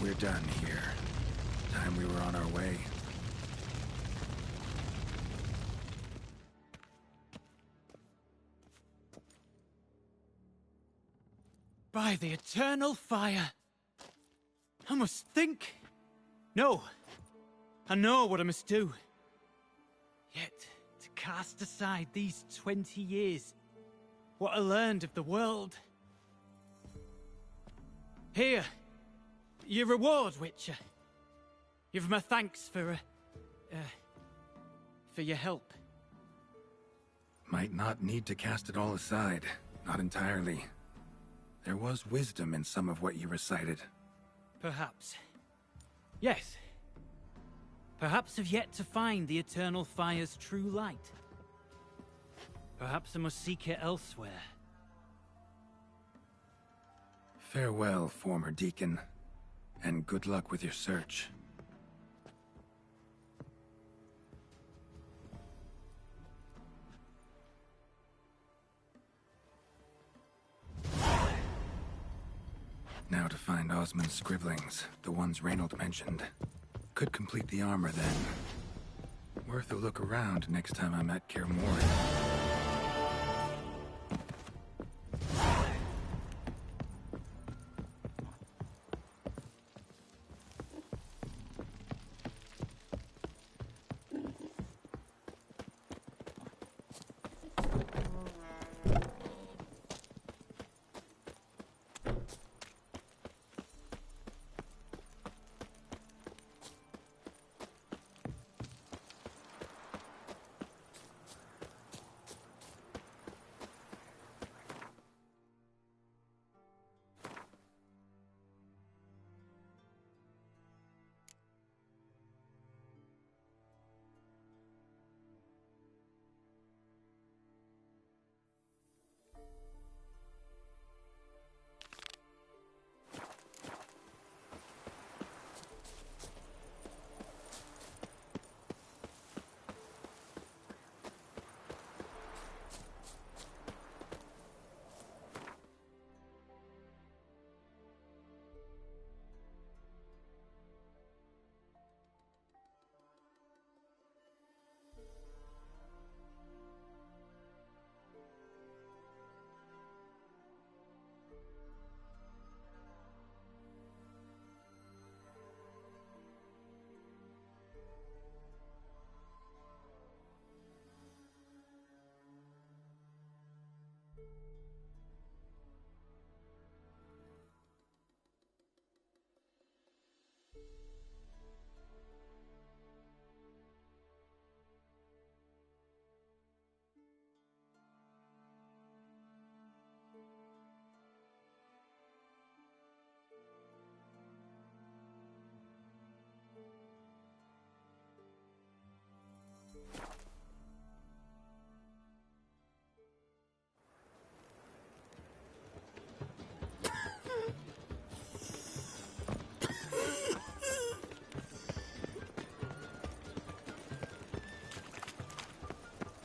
we're done here. Time we were on our way. By the eternal fire! I must think. No. I know what I must do. Yet, to cast aside these 20 years, what I learned of the world. Here, your reward, Witcher. You've my thanks for your help. Might not need to cast it all aside. Not entirely. There was wisdom in some of what you recited. Perhaps. Yes. Perhaps I've yet to find the eternal fire's true light. Perhaps I must seek it elsewhere. Farewell, former deacon. And good luck with your search. Now to find Osmond's scribblings, the ones Reynold mentioned. Could complete the armor then. Worth a look around next time I'm at Kaer Morhen.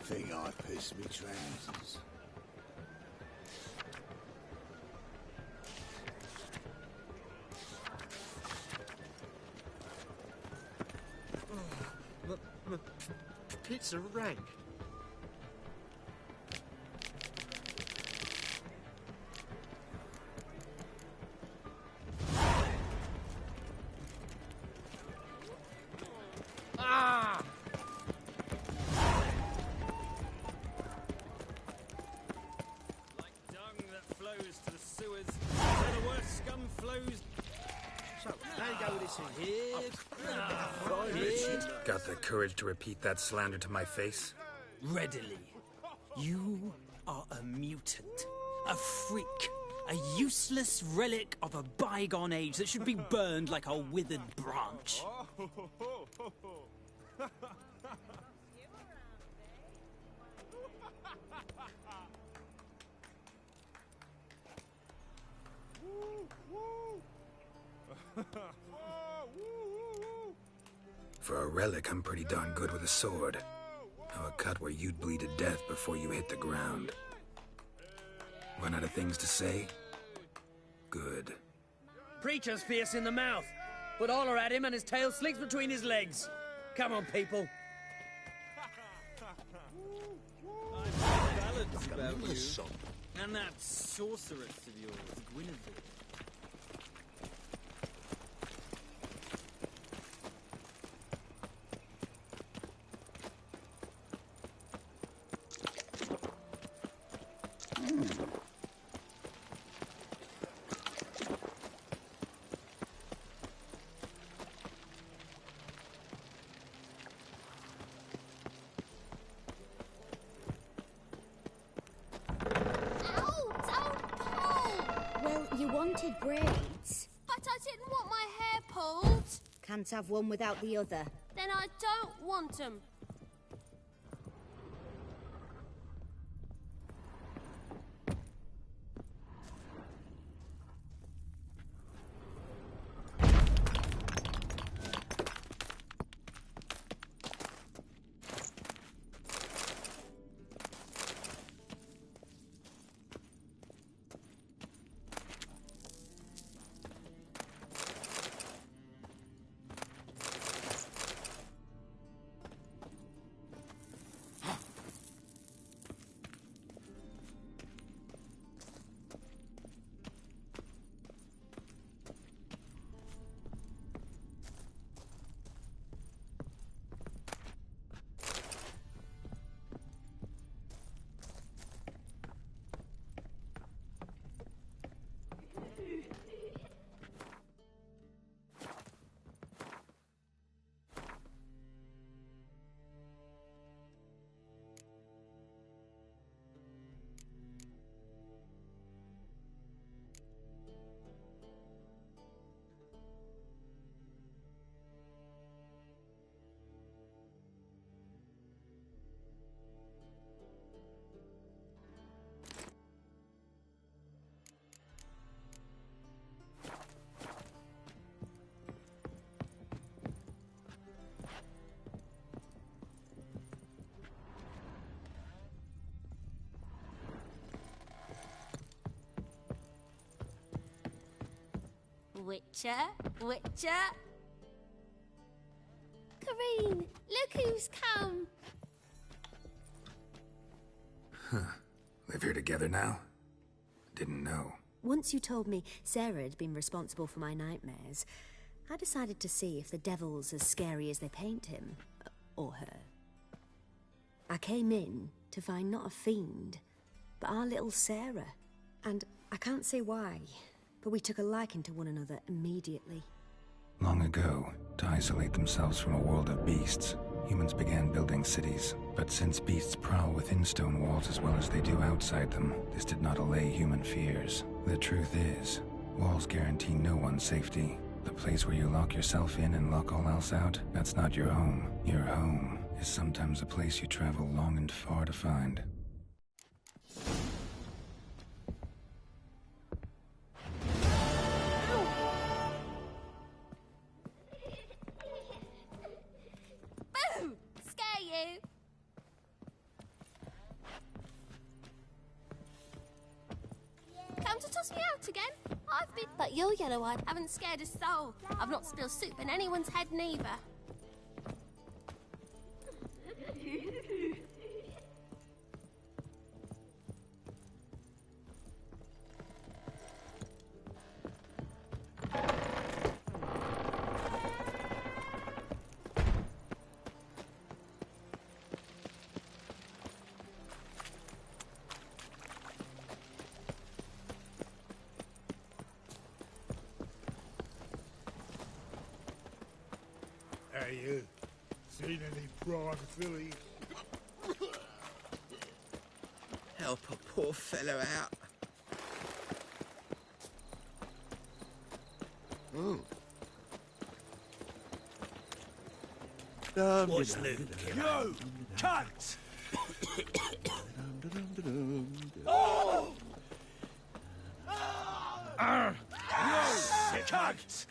Think I piss me trousers. Pizza rank. Got the courage to repeat that slander to my face? Readily. You are a mutant. A freak. A useless relic of a bygone age that should be burned like a withered branch. For a relic, I'm pretty darn good with a sword. Now a cut where you'd bleed to death before you hit the ground. Run out of things to say? Good. Preacher's fierce in the mouth. But holler at him and his tail slinks between his legs. Come on, people. Ballads about you. Song. And that sorceress of yours, Guinevere. You wanted braids. But I didn't want my hair pulled. Can't have one without the other. Then I don't want them. Witcher, Witcher. Kareen, look who's come. Live here together now? Didn't know. Once you told me Sarah had been responsible for my nightmares, I decided to see if the devil's as scary as they paint him. Or her. I came in to find not a fiend, but our little Sarah. And I can't say why, but we took a liking to one another immediately. Long ago, to isolate themselves from a world of beasts, humans began building cities. But since beasts prowl within stone walls as well as they do outside them, this did not allay human fears. The truth is, walls guarantee no one's safety. The place where you lock yourself in and lock all else out, that's not your home. Your home is sometimes a place you travel long and far to find. Boo! Scare you. Come to toss me out again? I've been... But you're yellow-eyed. Haven't scared a soul. I've not spilled soup in anyone's head neither. Hey, you. Seen any prime fillies? Help a poor fellow out. What's Luke? You! Cunt! Oh! You! Cunt!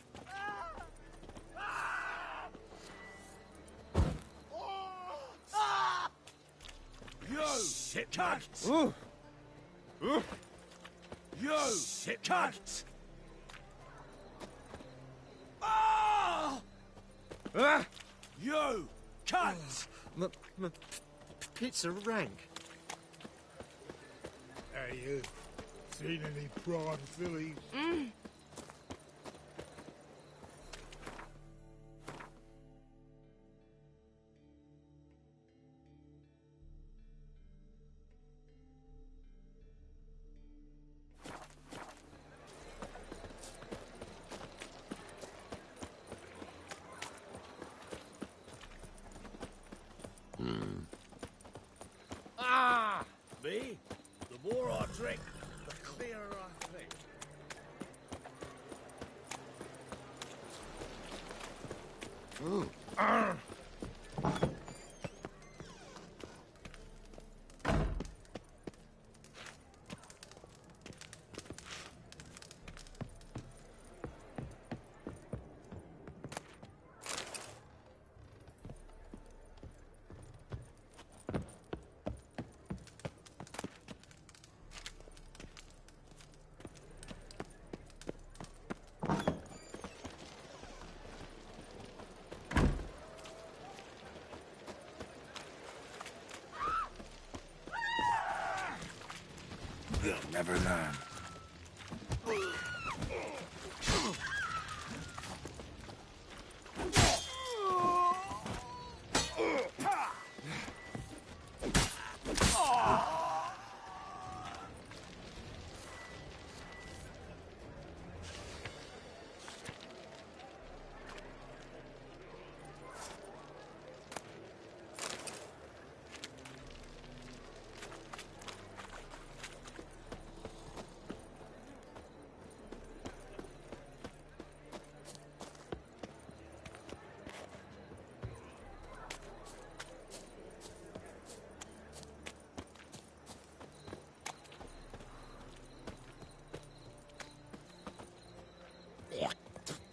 You! Shit cunt! You! Shit cunt! Ah! You! Cunt! Pizza rank. Hey, you. Seen any prime fillies? Me? The more I drink, the clearer I think. They'll never learn.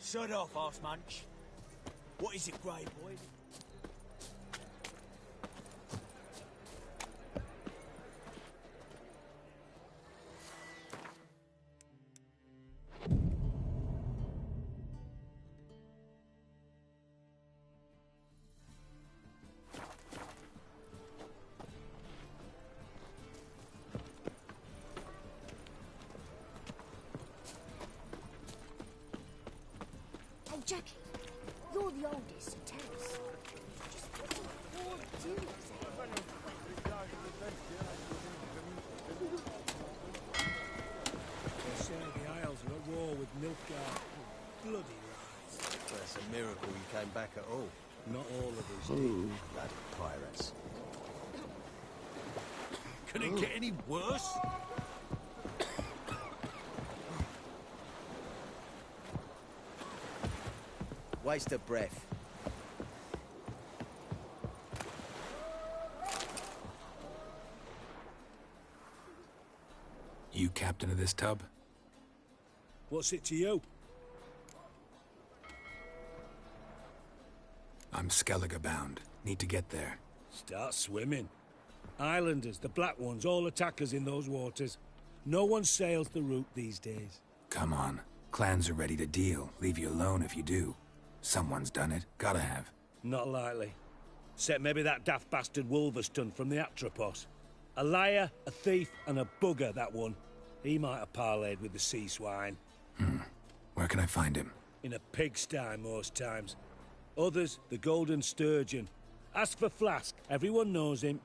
Shut off, arse munch. What is it, Grey Boy? Hey, Jackie, you're the oldest, so tell us. Just what did Ward do exactly? They say the Isles are at war with Nilfgaard. Bloody lies. Well, it's a miracle you came back at all. Not all of us did. Bloody pirates. Can it get any worse? Waste of breath. You captain of this tub? What's it to you? I'm Skellige bound. Need to get there. Start swimming. Islanders, the black ones, all attackers in those waters. No one sails the route these days. Come on. Clans are ready to deal. Leave you alone if you do. Someone's done it. Gotta have. Not likely. Except maybe that daft bastard Wolverston from the Atropos. A liar, a thief, and a bugger, that one. He might have parlayed with the sea swine. Where can I find him? In a pigsty most times. Others, the Golden Sturgeon. Ask for Flask. Everyone knows him.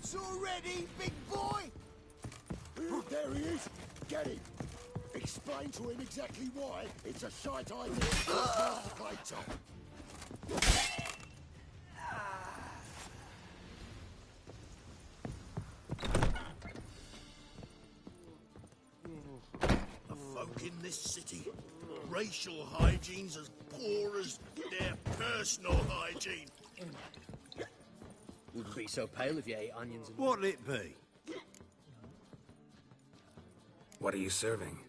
Drinks already, big boy? There he is! Get him! Explain to him exactly why it's a shite idea to pass the plates off. The folk in this city, racial hygiene's as poor as their personal hygiene. Wouldn't be so pale if you ate onions and... What'll it be? What are you serving?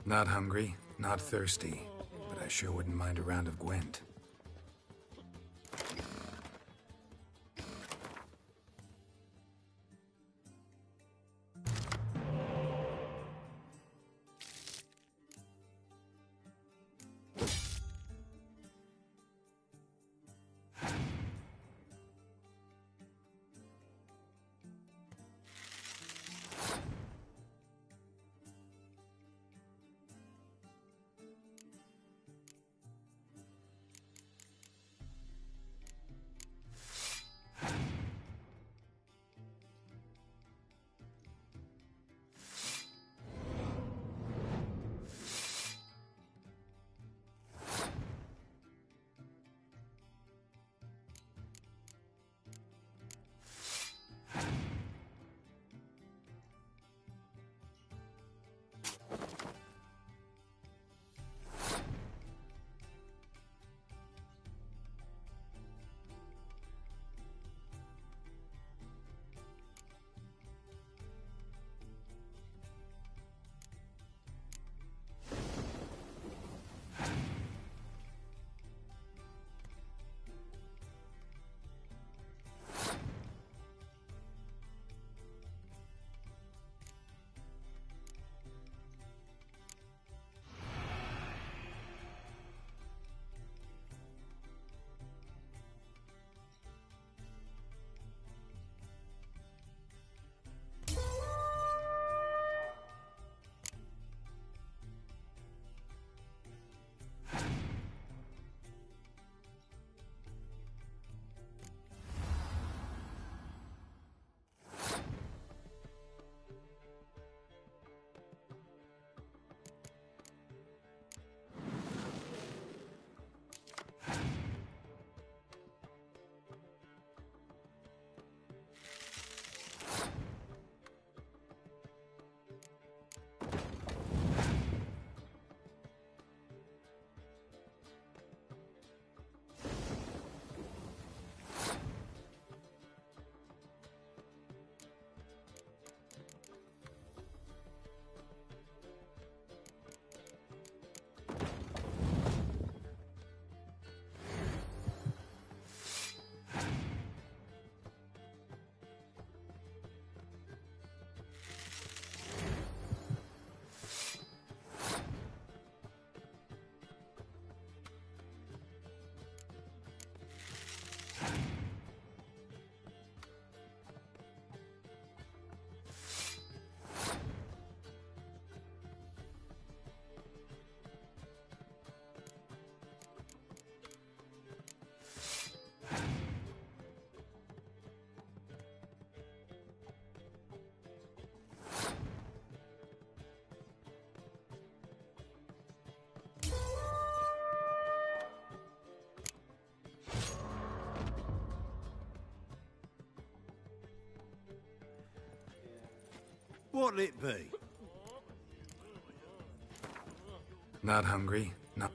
Not hungry, not thirsty, but I sure wouldn't mind a round of Gwent. What'll it be? Not hungry, not...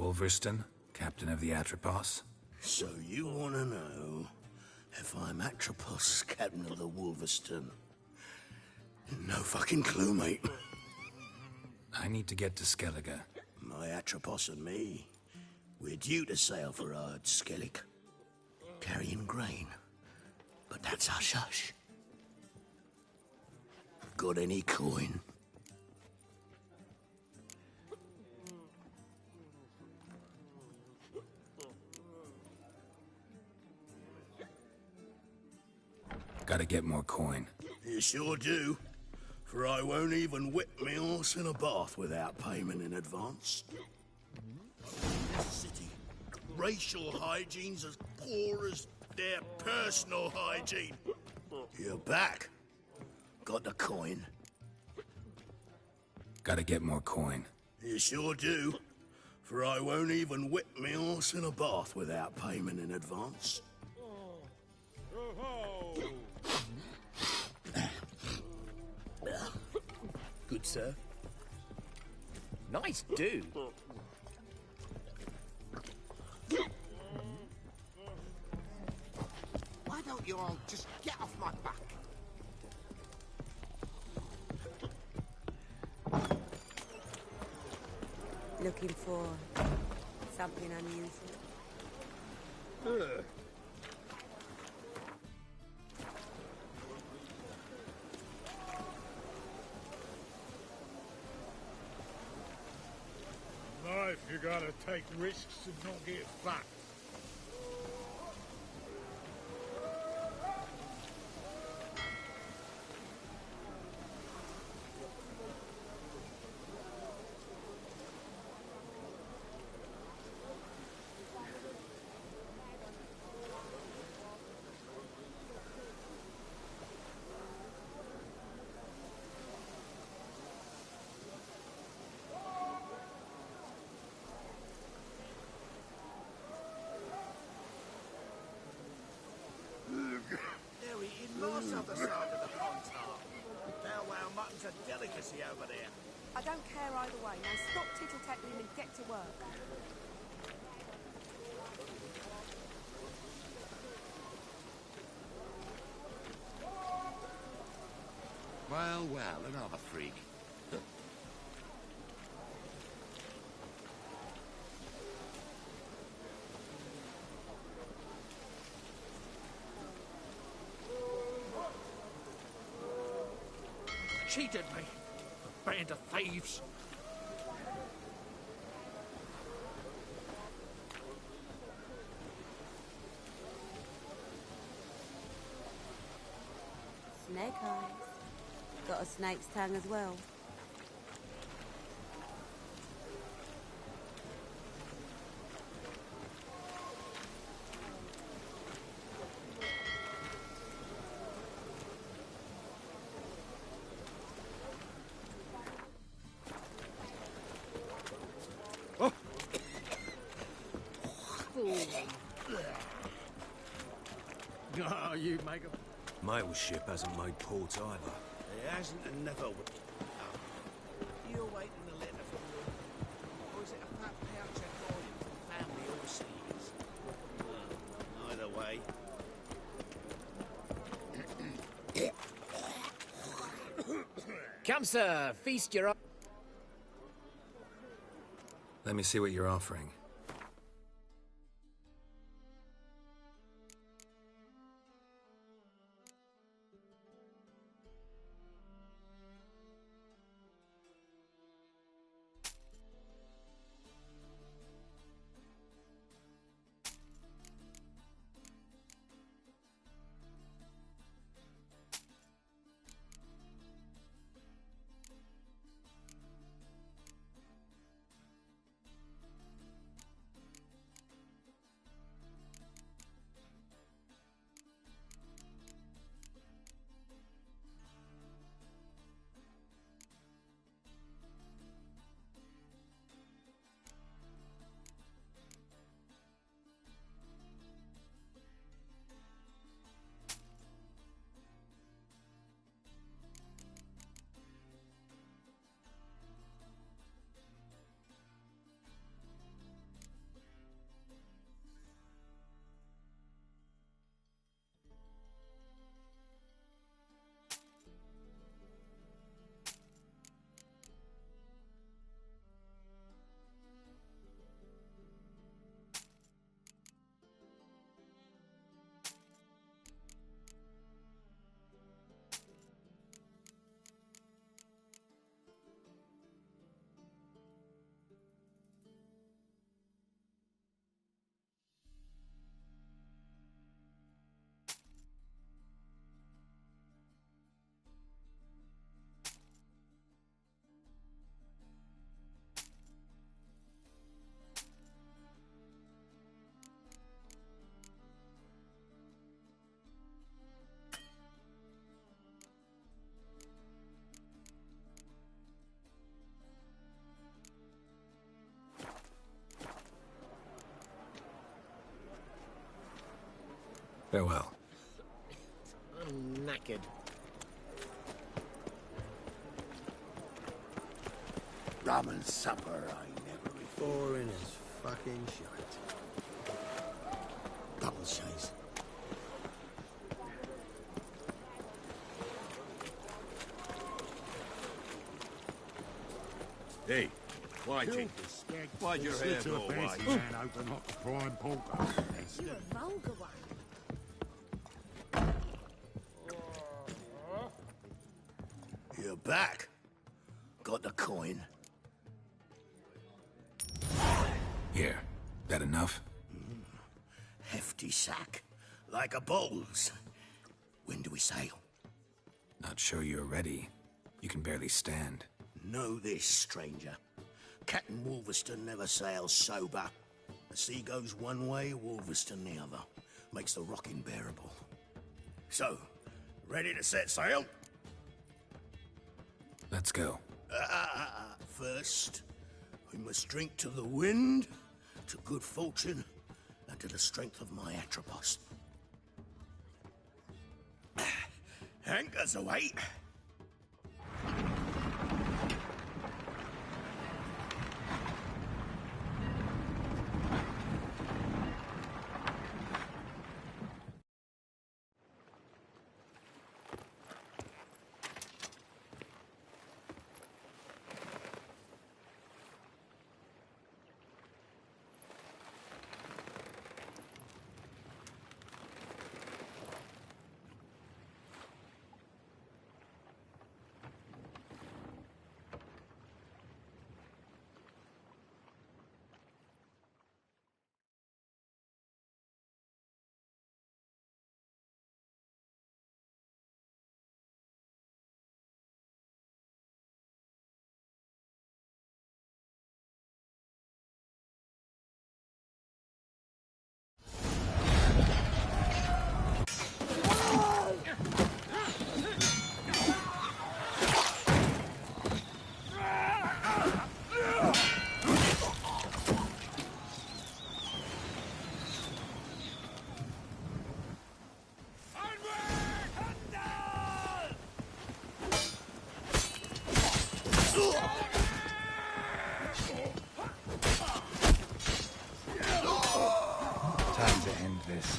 Wolverston, captain of the Atropos? So you want to know if I'm Atropos, captain of the Wolverston? No fucking clue, mate. I need to get to Skellige. My Atropos and me, we're due to sail for Ard Skellig, carrying grain. But that's hush-hush. Got any coin? Gotta get more coin. You sure do. For I won't even whip me horse in a bath without payment in advance. This city, racial hygiene's as poor as their personal hygiene. You're back. Got the coin? Gotta get more coin. You sure do. For I won't even whip me horse in a bath without payment in advance. Good, sir. Nice dude. Why don't you all just get off my back? Looking for something unusual? Life, you gotta take risks and not get fucked. Other side of the pond, Wow, mutton's a delicacy over there. I don't care either way. Now stop tittle-tattling and get to work. Well, another freak. Cheated me. A band of thieves. Snake eyes. Got a snake's tongue as well. Oh, you make a... Mail ship hasn't made port either. It hasn't and never will. You're waiting a letter from me. Or is it a fat pouch of coin from family overseas? Either way. Come, sir, feast your... Let me see what you're offering. Farewell. I'm knackered. Rum and supper, I never refuse. Boring as fucking shite. Double chase. Hey, why, Kill Chief? the skeg. Why'd your hair Slip to go the fancy white? man open up the prime porker. You a vulgar one. You're back. Got the coin. Here. That enough? Hefty sack. Like a bull's. When do we sail? Not sure you're ready. You can barely stand. Know this, stranger. Captain Wolverston never sails sober. The sea goes one way, Wolverston the other. Makes the rocking bearable. So, ready to set sail? Let's go. First, we must drink to the wind, to good fortune, and to the strength of my Atropos. Anchors away. Time to end this.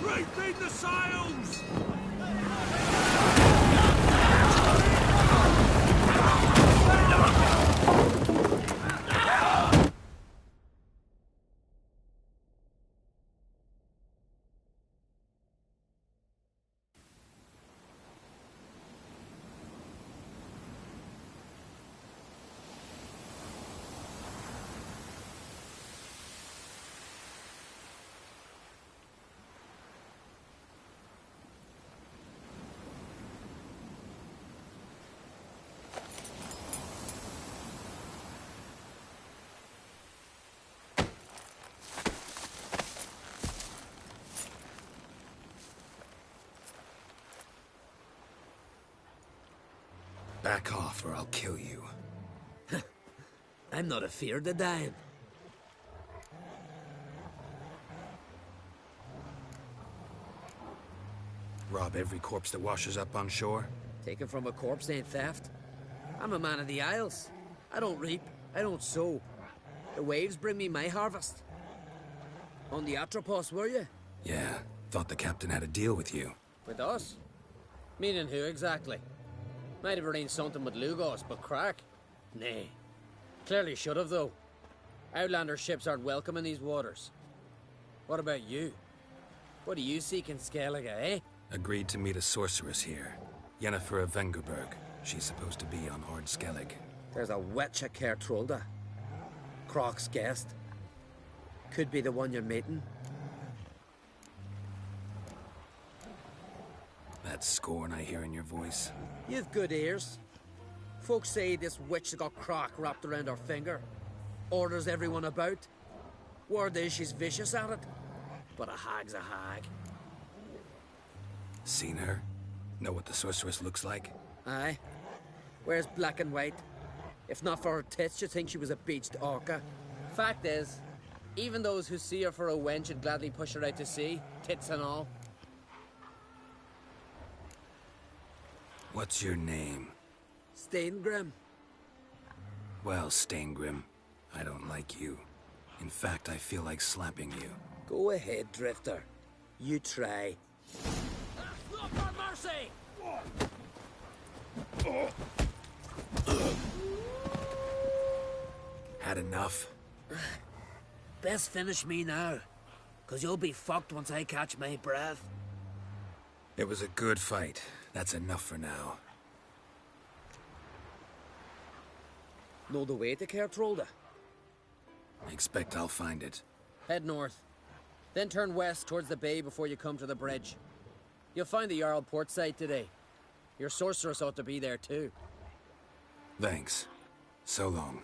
Refeed the sails! Back off or I'll kill you. I'm not afeard of dying. Rob every corpse that washes up on shore? Taken from a corpse ain't theft. I'm a man of the Isles. I don't reap, I don't sow. The waves bring me my harvest. On the Atropos, were you? Yeah, thought the captain had a deal with you. With us? Meaning who exactly? Might have arranged something with Lugos, but crack? Nay. Clearly should have, though. Outlander ships aren't welcome in these waters. What about you? What do you seek in Skellige, eh? Agreed to meet a sorceress here. Yennefer of Vengerberg. She's supposed to be on Ord Skellig. There's a witch at Caer Trolda. Croc's guest. Could be the one you're meeting. That scorn I hear in your voice. You've good ears. Folks say this witch has got crock wrapped around her finger. Orders everyone about. Word is she's vicious at it. But a hag's a hag. Seen her? Know what the sorceress looks like? Aye. Wears black and white. If not for her tits, you'd think she was a beached orca. Fact is, even those who see her for a wench would gladly push her out to sea, tits and all. What's your name? Steingrim. Well, Steingrim, I don't like you. In fact, I feel like slapping you. Go ahead, Drifter. You try. Look for mercy! Had enough? Best finish me now, 'cause you'll be fucked once I catch my breath. It was a good fight. That's enough for now. Know the way to Kertrolda? I expect I'll find it. Head north. Then turn west towards the bay before you come to the bridge. You'll find the Jarl port site today. Your sorceress ought to be there too. Thanks. So long.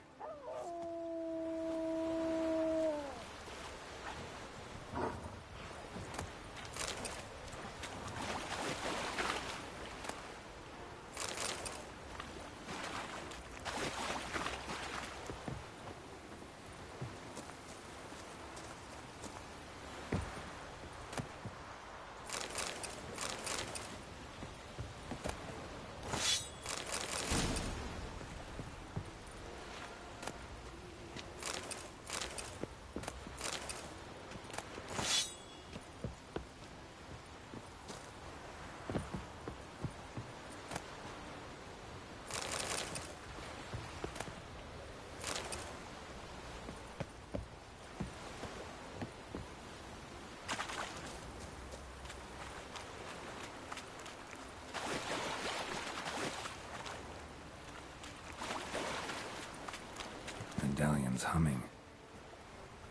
Medallion's humming.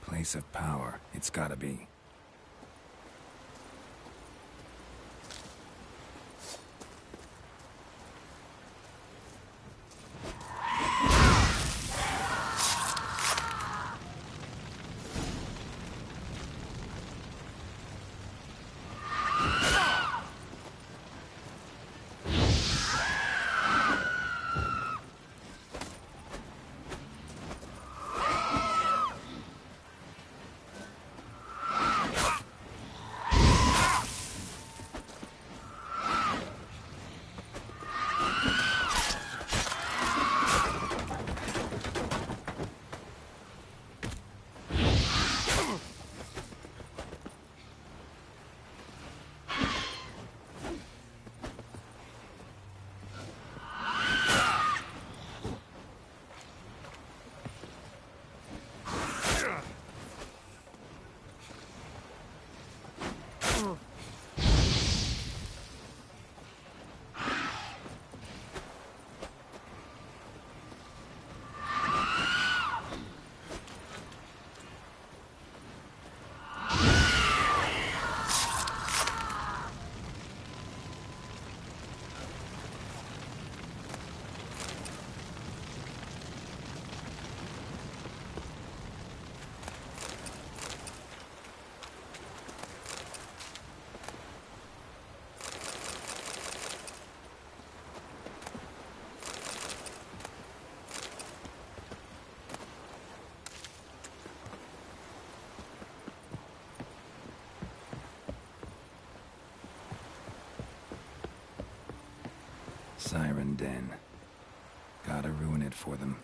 Place of power, it's gotta be. Siren Den. Gotta ruin it for them.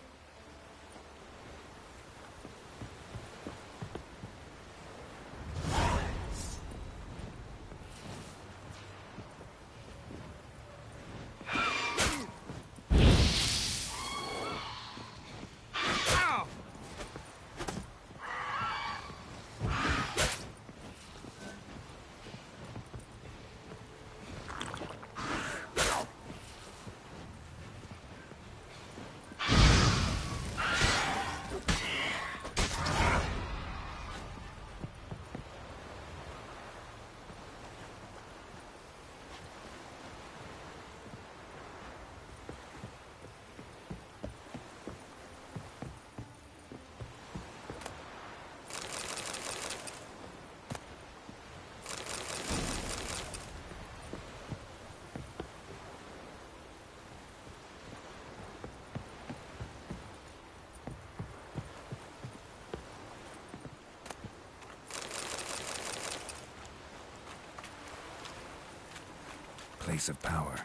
place of power,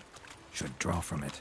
should draw from it.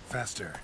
Faster.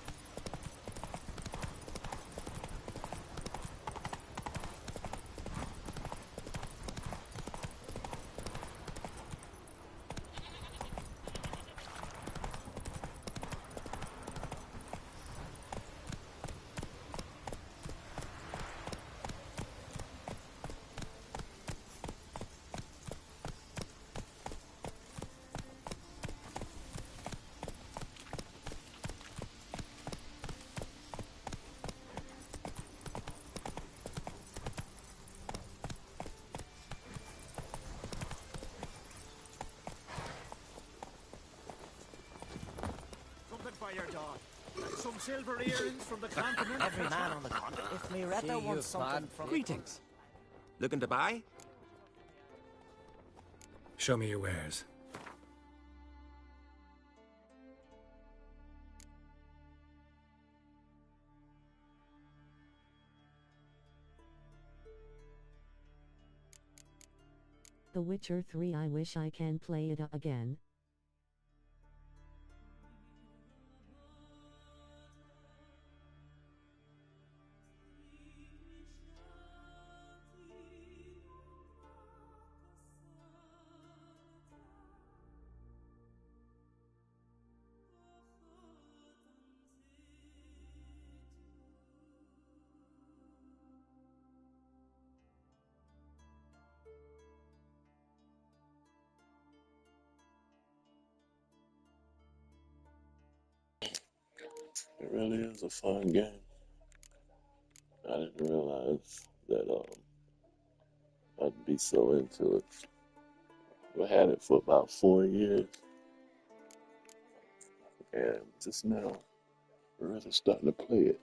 By your dog. Some silver earrings from the continent. Every man on the continent. If Miretta wants something from... Greetings. Looking to buy? Show me your wares. The Witcher 3. I wish I can play it again. It really is a fun game. I didn't realize that I'd be so into it. I had it for about 4 years, and just now, really starting to play it.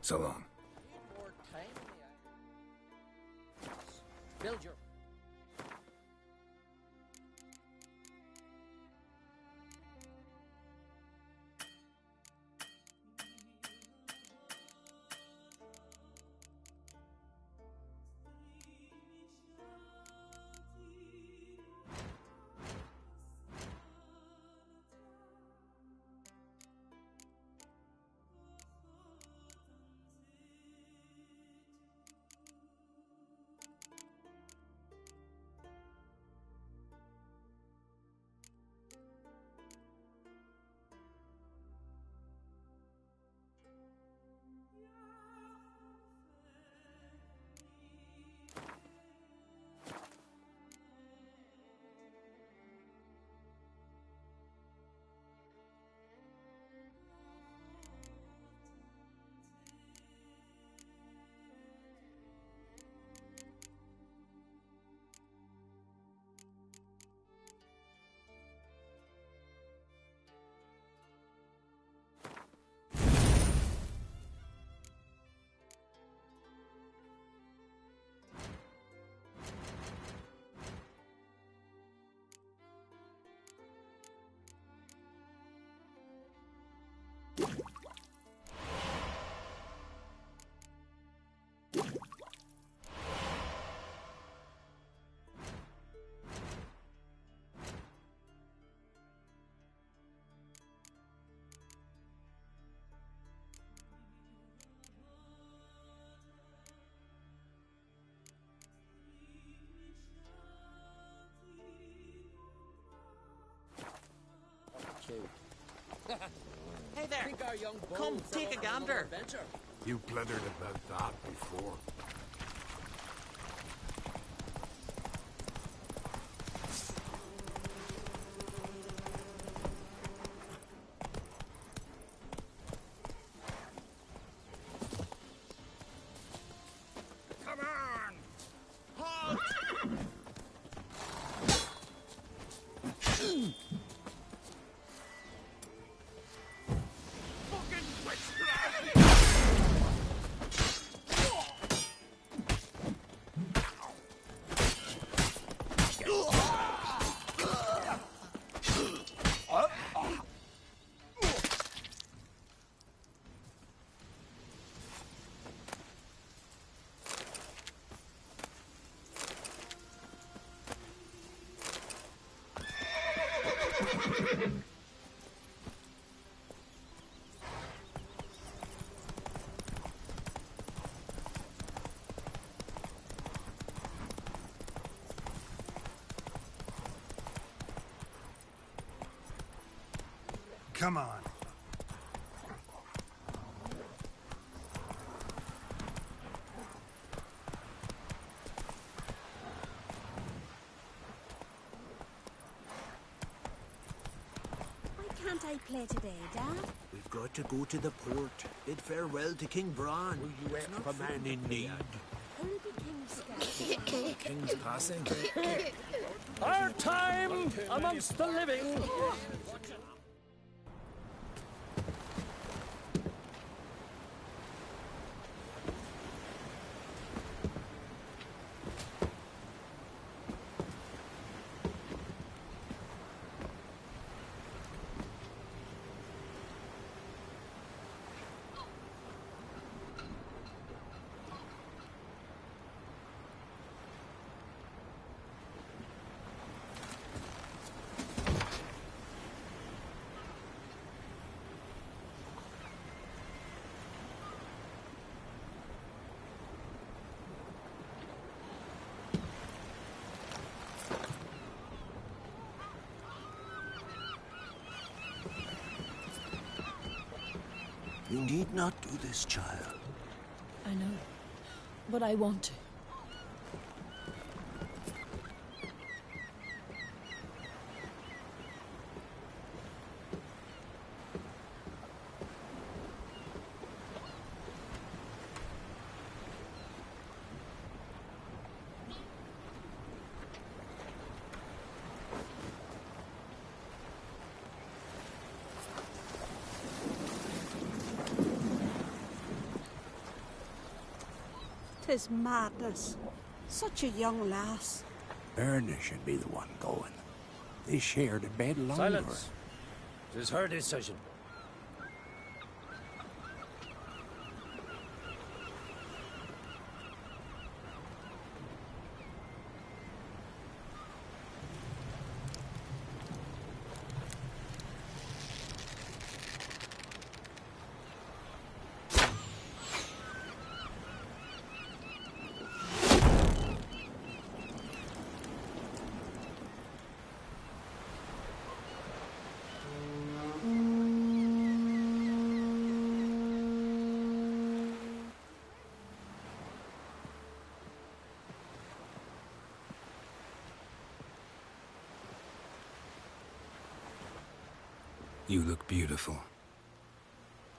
So long. Build your... Hey there. Think our young bull Come, will set take off a on another gander. adventure. You blundered about that before. Come on! Halt! Fucking witchcraft! Come on. Why can't I play today, Dad? We've got to go to the port. Bid farewell to King Bran. Will you help a man in need? Only the King's scared. King's passing. Our time amongst the living. You need not do this, child. I know, but I want to. Tis madness. Such a young lass. Erna should be the one going. They shared a bed longer. Silence. It is her decision. You look beautiful.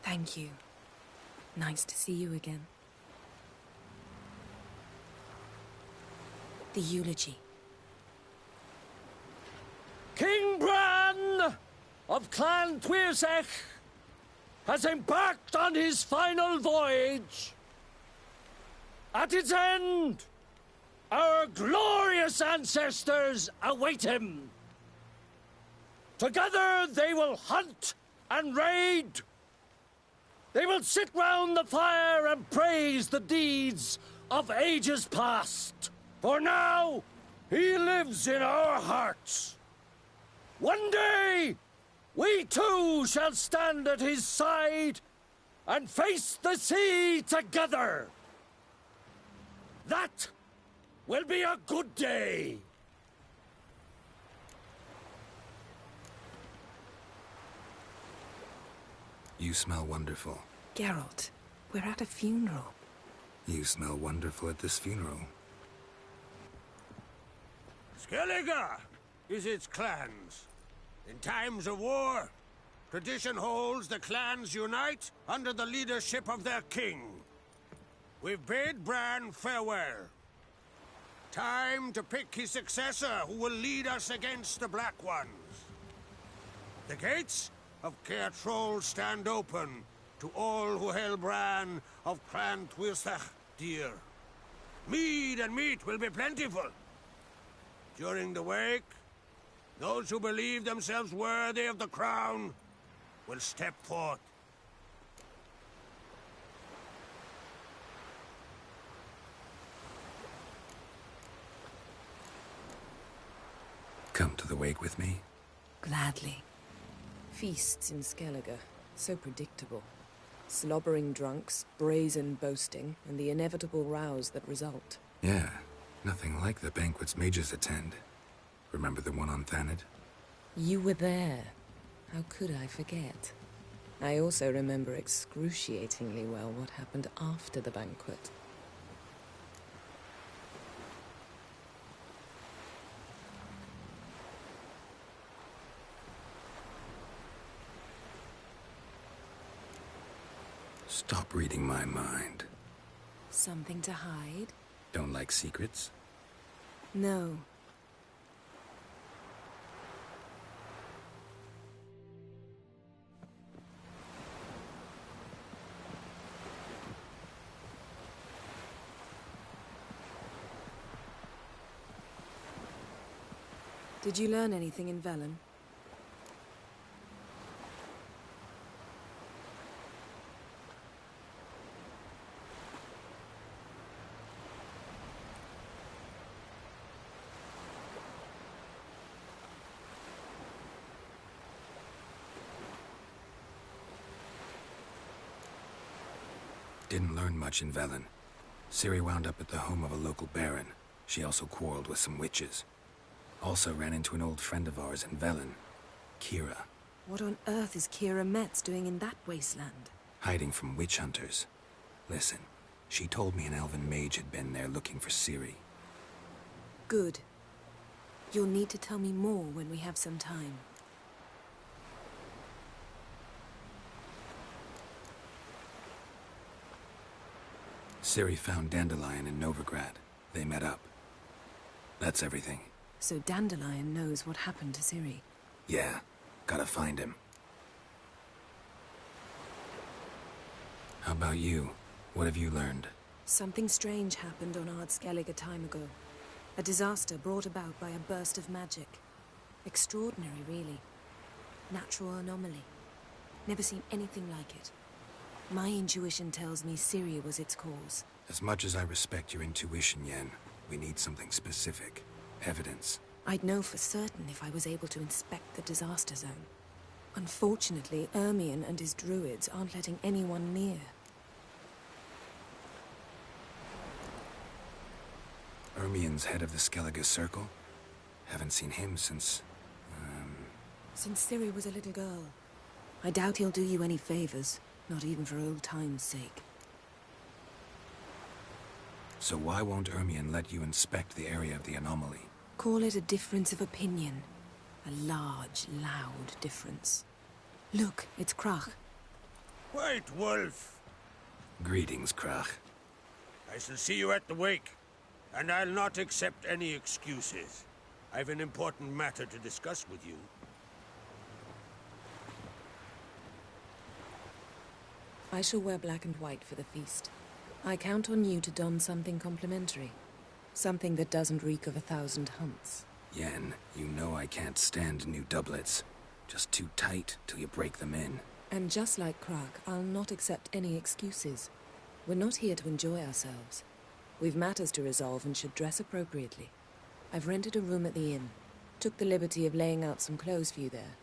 Thank you. Nice to see you again. The eulogy. King Bran of Clan Tuirsech has embarked on his final voyage. At its end, our glorious ancestors await him. Together they will hunt and raid. They will sit round the fire and praise the deeds of ages past. For now, he lives in our hearts. One day, we too shall stand at his side and face the sea together. That will be a good day. You smell wonderful. Geralt, we're at a funeral. You smell wonderful at this funeral. Skellige is its clans. In times of war, tradition holds the clans unite under the leadership of their king. We've bid Bran farewell. Time to pick his successor who will lead us against the Black Ones. The gates of Caer Troll stand open to all who hail Bran of Clan Twisach dear. Mead and meat will be plentiful. During the wake, those who believe themselves worthy of the crown will step forth. Come to the wake with me? Gladly. Feasts in Skellige, so predictable. Slobbering drunks, brazen boasting, and the inevitable rows that result. Yeah, nothing like the banquets mages attend. Remember the one on Thanedd? You were there. How could I forget? I also remember excruciatingly well what happened after the banquet. Stop reading my mind. Something to hide? Don't like secrets? No. Did you learn anything in Velen? Didn't learn much in Velen. Ciri wound up at the home of a local baron. She also quarreled with some witches. Also ran into an old friend of ours in Velen, Kira. What on earth is Kira Metz doing in that wasteland? Hiding from witch hunters. Listen, she told me an elven mage had been there looking for Ciri. Good. You'll need to tell me more when we have some time. Ciri found Dandelion in Novigrad. They met up. That's everything. So Dandelion knows what happened to Ciri. Yeah, gotta find him. How about you? What have you learned? Something strange happened on Ard Skellige a time ago. A disaster brought about by a burst of magic. Extraordinary, really. Natural anomaly. Never seen anything like it. My intuition tells me Ciri was its cause. As much as I respect your intuition, Yen, we need something specific. Evidence. I'd know for certain if I was able to inspect the disaster zone. Unfortunately, Ermion and his druids aren't letting anyone near. Ermion's head of the Skellige Circle? Haven't seen him since... Since Ciri was a little girl. I doubt he'll do you any favors. Not even for old time's sake. So why won't Ermion let you inspect the area of the anomaly? Call it a difference of opinion. A large, loud difference. Look, it's Crach. White Wolf! Greetings, Crach. I shall see you at the wake, and I'll not accept any excuses. I've an important matter to discuss with you. I shall wear black and white for the feast. I count on you to don something complimentary. Something that doesn't reek of 1,000 hunts. Yen, you know I can't stand new doublets. Just too tight till you break them in. And just like Crach, I'll not accept any excuses. We're not here to enjoy ourselves. We've matters to resolve and should dress appropriately. I've rented a room at the inn. Took the liberty of laying out some clothes for you there.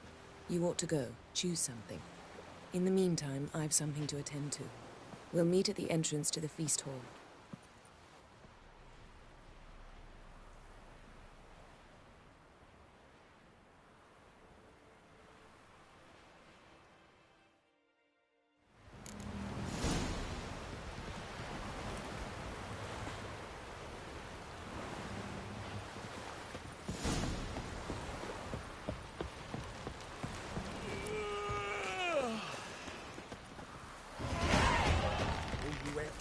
You ought to go. Choose something. In the meantime, I've something to attend to. We'll meet at the entrance to the feast hall.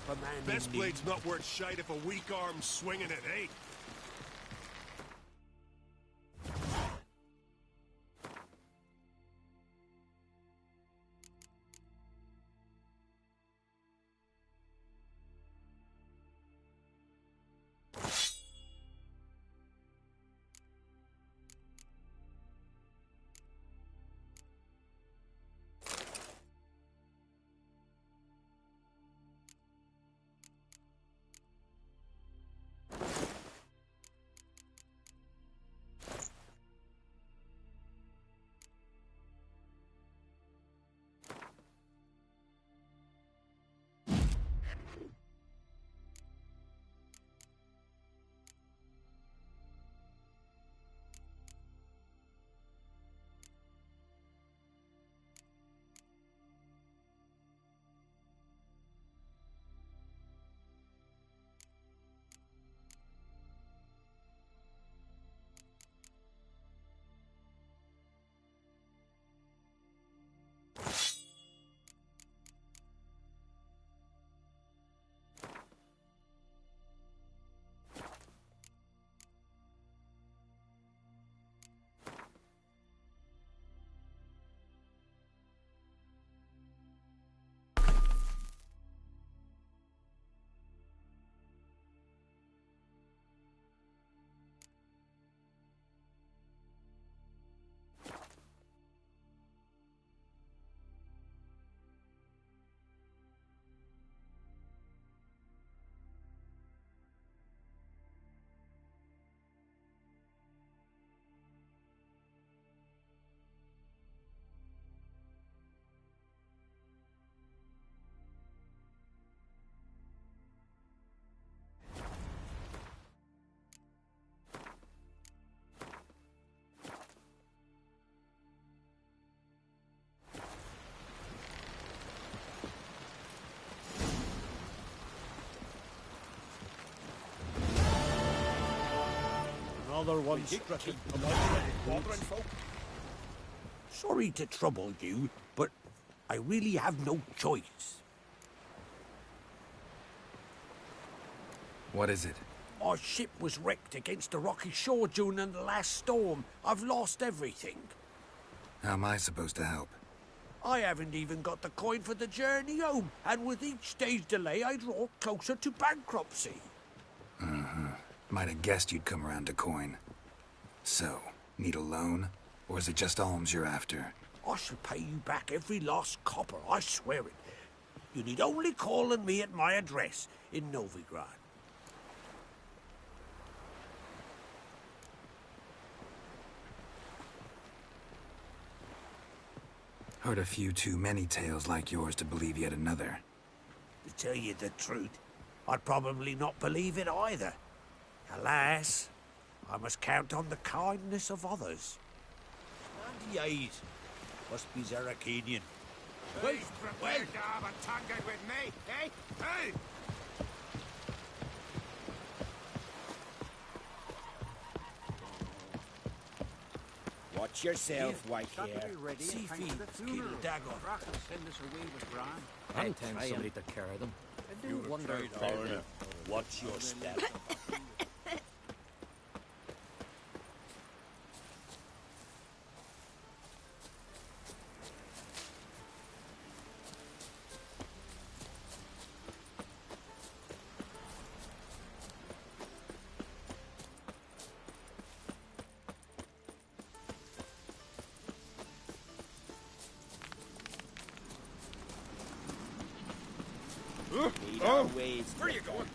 for man. Best blade's not worth shite if a weak arm's swinging it, eh? Another one stricken. Sorry to trouble you, but I really have no choice. What is it? Our ship was wrecked against a rocky shore during the last storm. I've lost everything. How am I supposed to help? I haven't even got the coin for the journey home, and with each day's delay, I draw closer to bankruptcy. Uh-huh. Might have guessed you'd come around to coin. So, need a loan? Or is it just alms you're after? I shall pay you back every last copper, I swear it. You need only call on me at my address in Novigrad. Heard a few too many tales like yours to believe yet another. To tell you the truth, I'd probably not believe it either. Alas, I must count on the kindness of others. 98 must be Zarakinian. Who's prepared to have a tongue with me, eh? Hey! Watch yourself, white hair. Sifi, Skill, Dagon. I'm telling somebody to carry them. I do wonder. Watch your step. Where you going?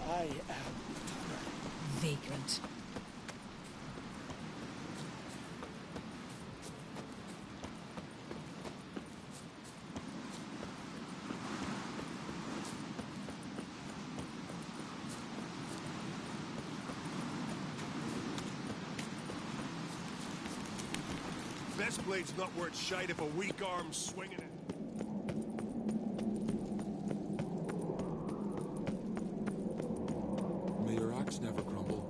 I am vagrant. Best blade's not worth shite if a weak arm's swinging it. May your axe never crumble.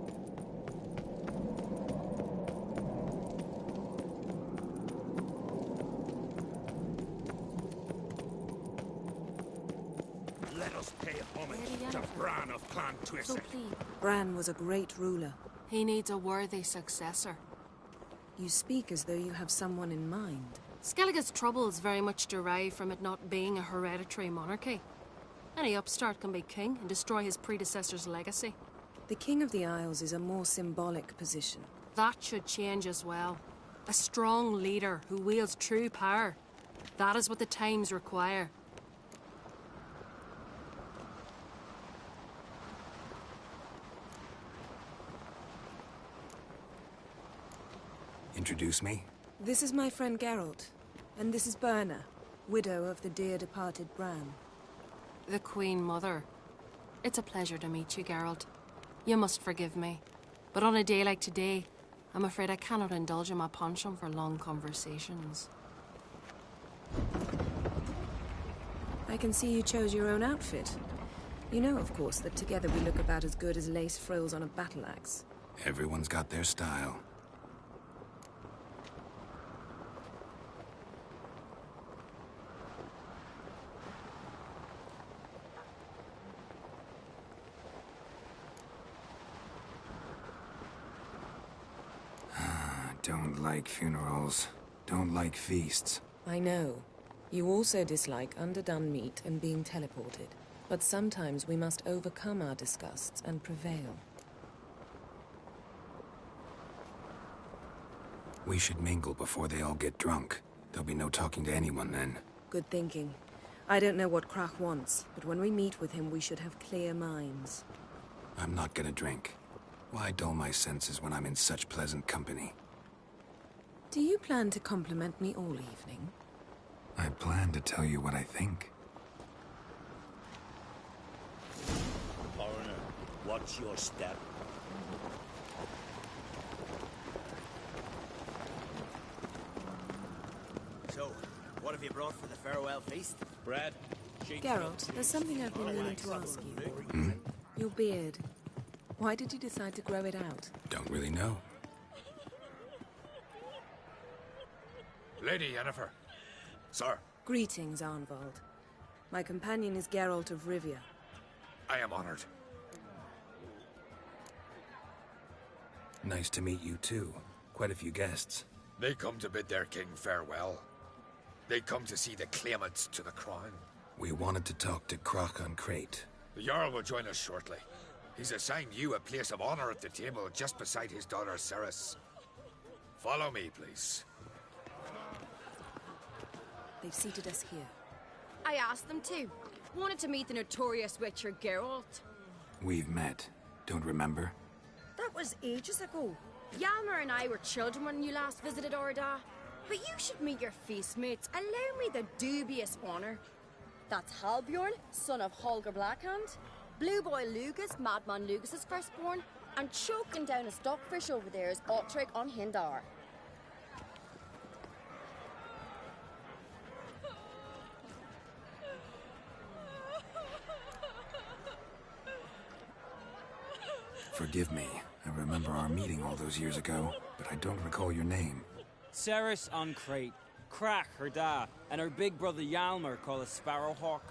homage to Bran of Clan Twisset. Bran was a great ruler. He needs a worthy successor. You speak as though you have someone in mind. Skellige's troubles very much derive from it not being a hereditary monarchy. Any upstart can be king and destroy his predecessor's legacy. The King of the Isles is a more symbolic position. That should change as well. A strong leader who wields true power. That is what the times require. Introduce me? This is my friend Geralt, and this is Birna, widow of the dear departed Bran. The Queen Mother. It's a pleasure to meet you, Geralt. You must forgive me, but on a day like today, I'm afraid I cannot indulge in my penchant for long conversations. I can see you chose your own outfit. You know, of course, that together we look about as good as lace frills on a battle axe. Everyone's got their style. Don't like funerals. Don't like feasts. I know. You also dislike underdone meat and being teleported. But sometimes we must overcome our disgusts and prevail. We should mingle before they all get drunk. There'll be no talking to anyone then. Good thinking. I don't know what Crach wants, but when we meet with him, we should have clear minds. I'm not gonna drink. Why dull my senses when I'm in such pleasant company? Do you plan to compliment me all evening? I plan to tell you what I think. Foreigner, watch your step. So, what have you brought for the farewell feast? Bread. Geralt, there's something I've been meaning to ask you. Your beard. Why did you decide to grow it out? Don't really know. Lady Yennefer. Sir. Greetings, Arnvald. My companion is Geralt of Rivia. I am honored. Nice to meet you too. Quite a few guests. They come to bid their king farewell. They come to see the claimants to the crown. We wanted to talk to Crach an Crate. The Jarl will join us shortly. He's assigned you a place of honor at the table just beside his daughter Cerys. Follow me, please. They've seated us here. I asked them to. Wanted to meet the notorious Witcher Geralt. We've met. Don't remember? That was ages ago. Hjalmar and I were children when you last visited Orda. But you should meet your feast mates. Allow me the dubious honor. That's Halbjorn, son of Holger Blackhand. Blue Boy Lugus, Madman Lugus' firstborn. And choking down a stockfish over there is Otric on Hindar. Forgive me. I remember our meeting all those years ago, but I don't recall your name. Cerys an Crate. Crach, her da, and her big brother Hjalmar called a Sparrowhawk.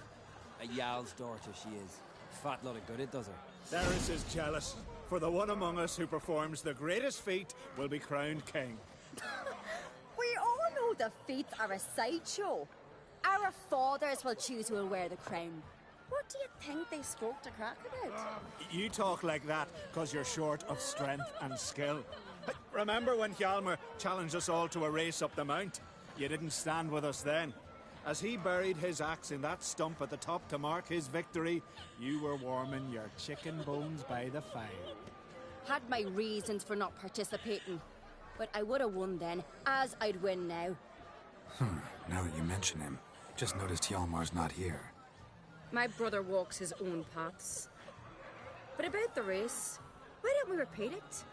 A Jarl's daughter she is. Fat lot of good it does her. Cerys is jealous, for the one among us who performs the greatest feat will be crowned king. We all know the feats are a sideshow. Our fathers will choose who will wear the crown. What do you think they spoke to Crach about? You talk like that because you're short of strength and skill. Remember when Hjalmar challenged us all to a race up the mount? You didn't stand with us then. As he buried his axe in that stump at the top to mark his victory, you were warming your chicken bones by the fire. Had my reasons for not participating, but I would have won then, as I'd win now. Now that you mention him, just noticed Hjalmar's not here. My brother walks his own paths. But about the race, why don't we repeat it?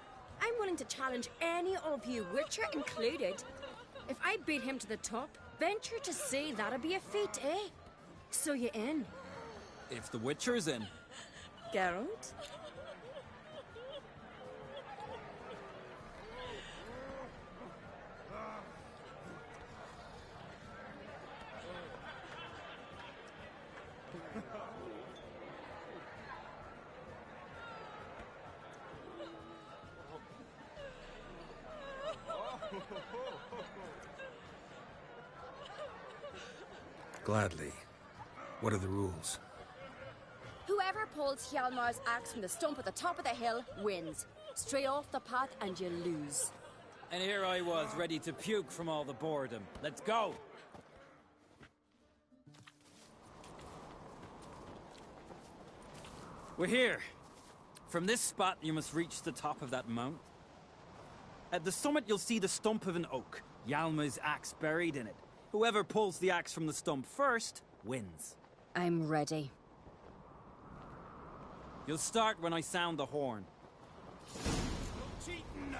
I'm willing to challenge any of you, Witcher included. If I beat him to the top, venture to say that'd be a feat, eh? So you in? If the Witcher's in. Geralt? Gladly. What are the rules? Whoever pulls Hjalmar's axe from the stump at the top of the hill wins. Straight off the path and you lose. And here I was, ready to puke from all the boredom. Let's go! We're here. From this spot, you must reach the top of that mount. At the summit, you'll see the stump of an oak. Hjalmar's axe buried in it. Whoever pulls the axe from the stump first, wins. I'm ready. You'll start when I sound the horn. Cheating now.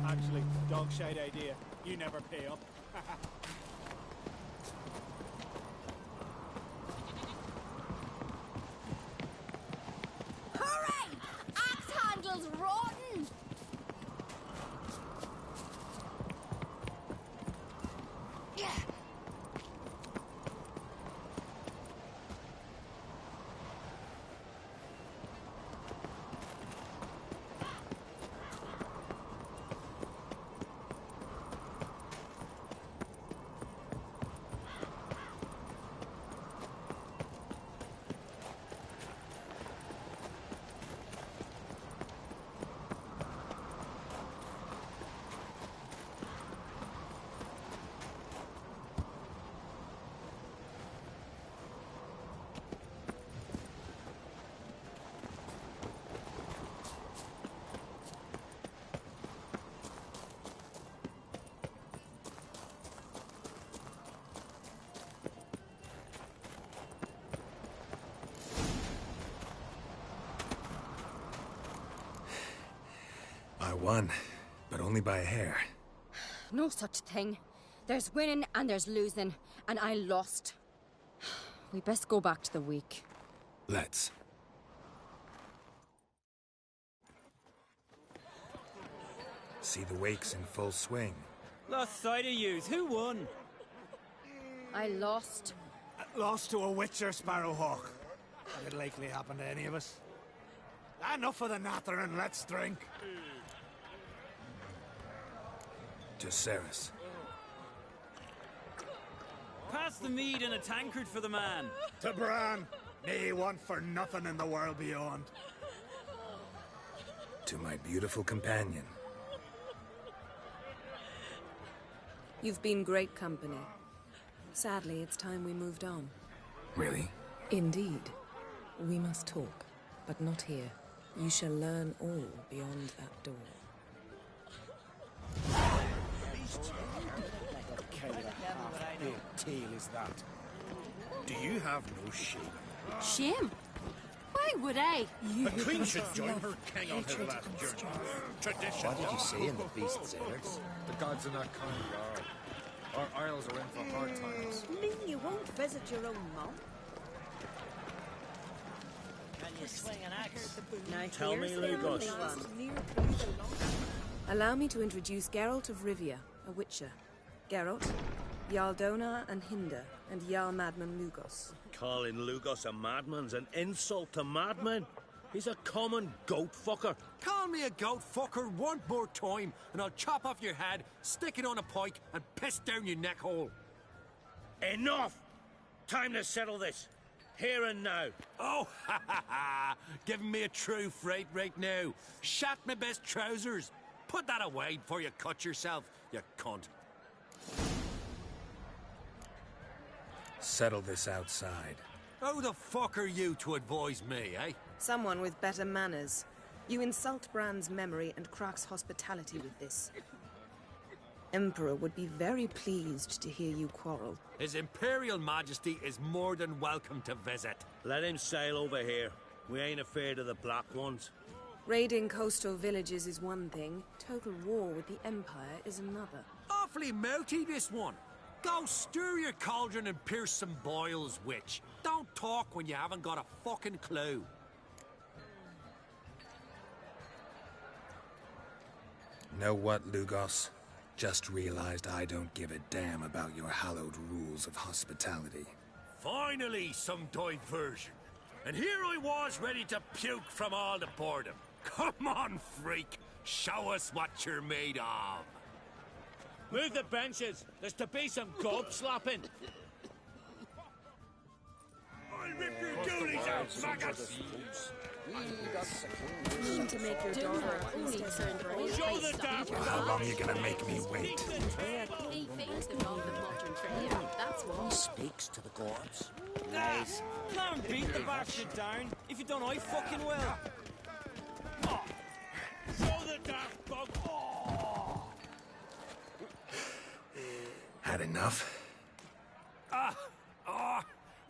Actually, dog shite idea. You never pay up. Hooray! Axe handle's rotten! Yeah. I won, but only by a hair. No such thing. There's winning and there's losing, and I lost. We best go back to the week. Let's. See the wakes in full swing. Lost sight of yous. Who won? I lost. Lost to a witcher, Sparrowhawk. That could likely happen to any of us. Enough of the natter and let's drink. To Cerys. Pass the mead and a tankard for the man. To Bran. Nae want for nothing in the world beyond. To my beautiful companion. You've been great company. Sadly, it's time we moved on. Really? Indeed. We must talk, but not here. You shall learn all beyond that door. Tale is that? Do you have no shame? Shame? Why would I? A queen should join her king on her last journey. Tradition. What did you say in the feast, sailors? The gods are not kind, Lord. Our isles are in for hard times. Mean you won't visit your own mom? Can you swing an axe? Now Tell me, here's the Lugos. only one. Allow me to introduce Geralt of Rivia, a witcher. Geralt, Jarl Dona and Hinder, and Jarl Madman Lugos. Calling Lugos a madman's an insult to madmen. He's a common goat fucker. Call me a goat fucker one more time, and I'll chop off your head, stick it on a pike, and piss down your neck hole. Enough! Time to settle this. Here and now. Oh, ha ha ha! Giving me a true fright right now. Shat my best trousers. Put that away before you cut yourself, you cunt. Settle this outside. Who the fuck are you to advise me, eh? Someone with better manners. You insult Bran's memory and Crach's hospitality with this. Emperor would be very pleased to hear you quarrel. His Imperial Majesty is more than welcome to visit. Let him sail over here. We ain't afraid of the Black Ones. Raiding coastal villages is one thing. Total war with the Empire is another. Awfully melty, this one. Go stir your cauldron and pierce some boils, witch. Don't talk when you haven't got a fucking clue. Know what, Lugos? Just realized I don't give a damn about your hallowed rules of hospitality. Finally, some diversion. And here I was ready to puke from all the boredom. Come on, freak. Show us what you're made of. Move the benches. There's to be some gob slapping. I'll rip your goonies out, maggots! You need to make your daughter a priestess and right. Show the damn. How long are you gonna make me wait? He fails the role of modern training. That's He what. speaks to the gods. Nice. Can't beat the bastard down. If you don't, I fucking will. Oh. Show the daft bug. Oh. Had enough?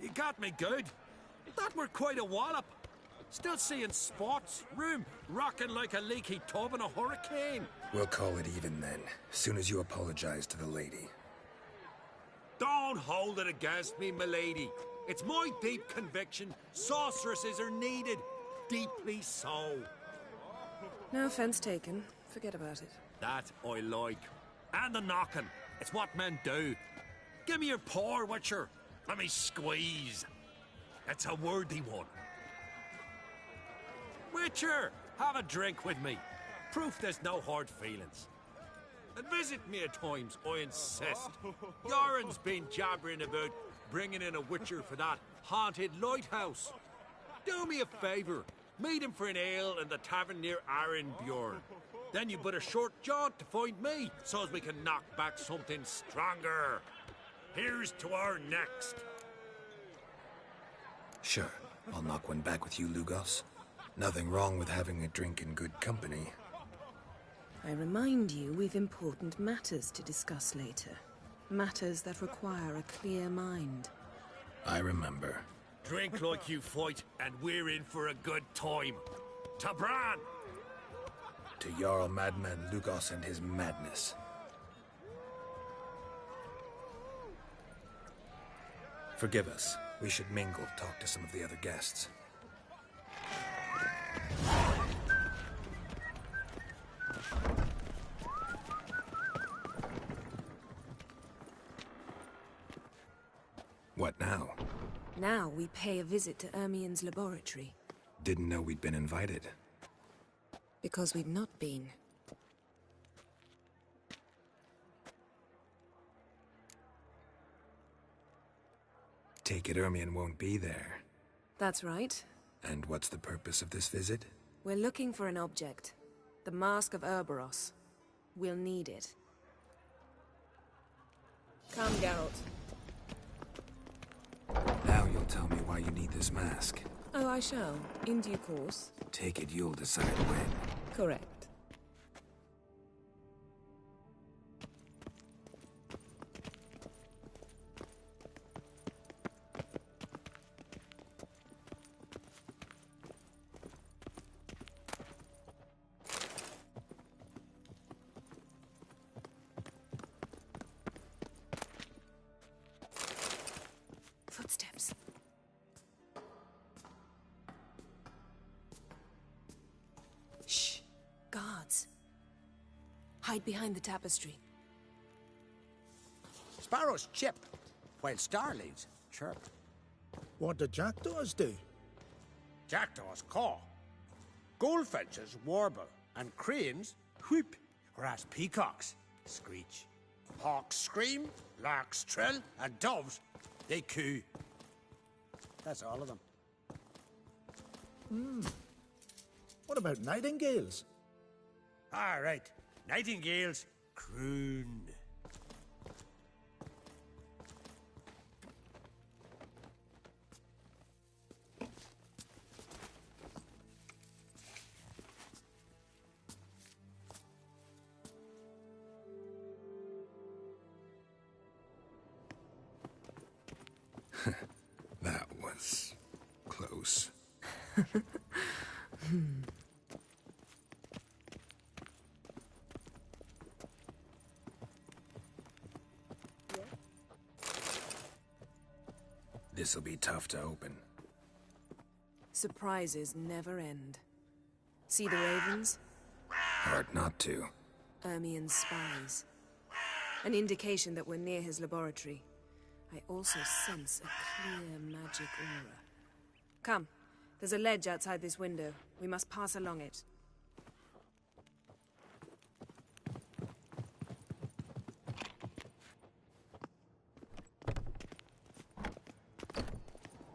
You got me good. That were quite a wallop. Still seeing spots, room rocking like a leaky tub in a hurricane. We'll call it even then, soon as you apologize to the lady. Don't hold it against me, milady. It's my deep conviction sorceresses are needed. Deeply so. No offense taken. Forget about it. That I like. And the knocking. It's what men do. Give me your paw, Witcher. Let me squeeze. It's a worthy one. Witcher, have a drink with me. Proof there's no hard feelings. And visit me at times, I insist. Yoren's been jabbering about bringing in a Witcher for that haunted lighthouse. Do me a favour. Meet him for an ale in the tavern near Arenbjorn. Then you but a short jaunt to find me, so as we can knock back something stronger. Here's to our next. Sure, I'll knock one back with you, Lugos. Nothing wrong with having a drink in good company. I remind you we've important matters to discuss later. Matters that require a clear mind. I remember. Drink like you fight, and we're in for a good time. To Bran! To Jarl Madman Lugos and his madness. Forgive us. We should mingle, talk to some of the other guests. What now? Now we pay a visit to Ermien's laboratory. Didn't know we'd been invited. Because we've not been. Take it Ermien won't be there. That's right. And what's the purpose of this visit? We're looking for an object. The Mask of Urboros. We'll need it. Come, Geralt. Now you'll tell me why you need this mask. Oh, I shall. In due course. Take it you'll decide when. Correct. Footsteps. Shh. Guards. Hide behind the tapestry. Sparrows chip, while starlings chirp. What do jackdaws do? Jackdaws caw. Goldfinches warble, and cranes whoop, whereas peacocks screech. Hawks scream, larks trill, and doves, they coo. That's all of them. What about nightingales? All right, nightingales croon. That was close. This'll be tough to open. Surprises never end. See the ravens? Hard not to. Ermien's spies. An indication that we're near his laboratory. I also sense a clear magic aura. Come, There's a ledge outside this window. We must pass along it.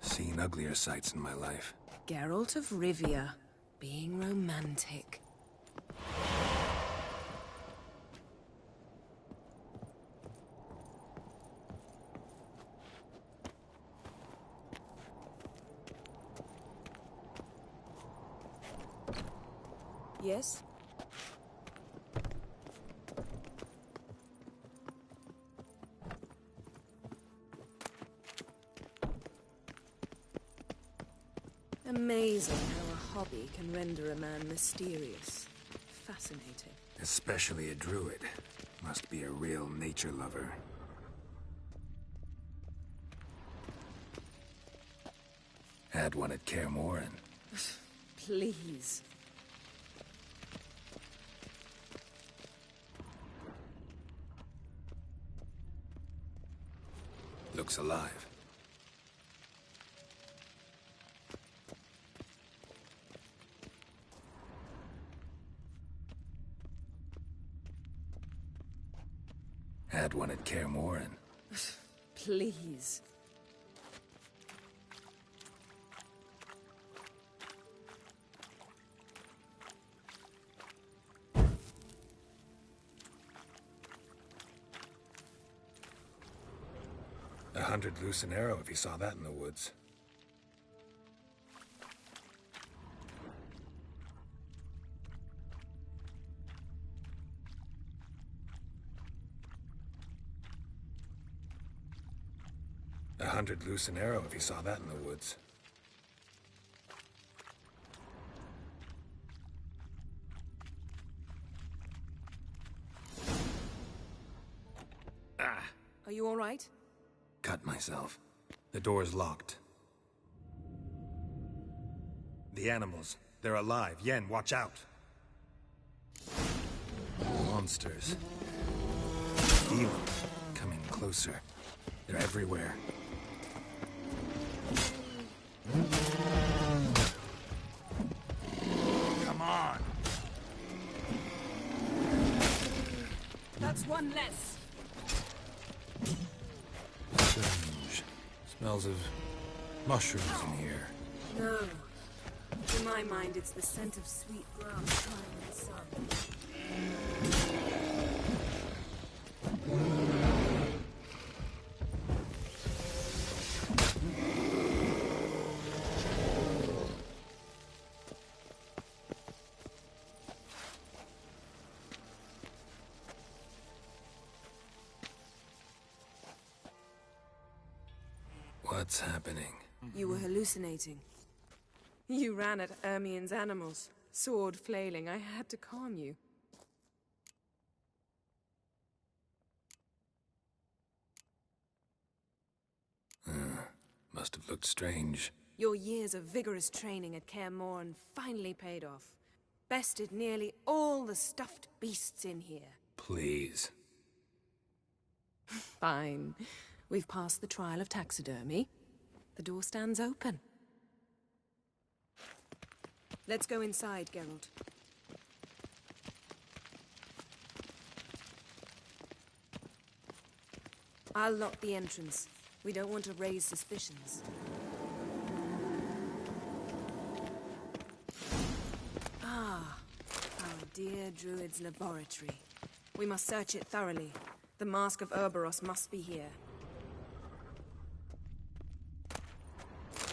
Seen uglier sights in my life. Geralt of Rivia, being romantic. Yes? Amazing how a hobby can render a man mysterious. Fascinating. Especially a druid. Must be a real nature lover. Had one at Kaer Morhen. Please. Looks alive. Had one at Kaer Morhen. Please. $100 loose an arrow if he saw that in the woods. $100 loose an arrow if he saw that in the woods. Ah! Are you all right? Cut myself. The door's locked. The animals. They're alive. Yen, watch out. Monsters. Feel them. Coming closer. They're everywhere. Come on. That's one less. Strange. Smells of mushrooms in here. No. To my mind, it's the scent of sweet grass drying in the sun. What's happening? You were hallucinating. You ran at Ermien's animals, sword flailing. I had to calm you. Must have looked strange. Your years of vigorous training at Kaer Morhen finally paid off. Bested nearly all the stuffed beasts in here. Please. Fine. We've passed the trial of taxidermy. The door stands open. Let's go inside, Geralt. I'll lock the entrance. We don't want to raise suspicions. Ah, our dear Druid's laboratory. We must search it thoroughly. The Mask of Urboros must be here.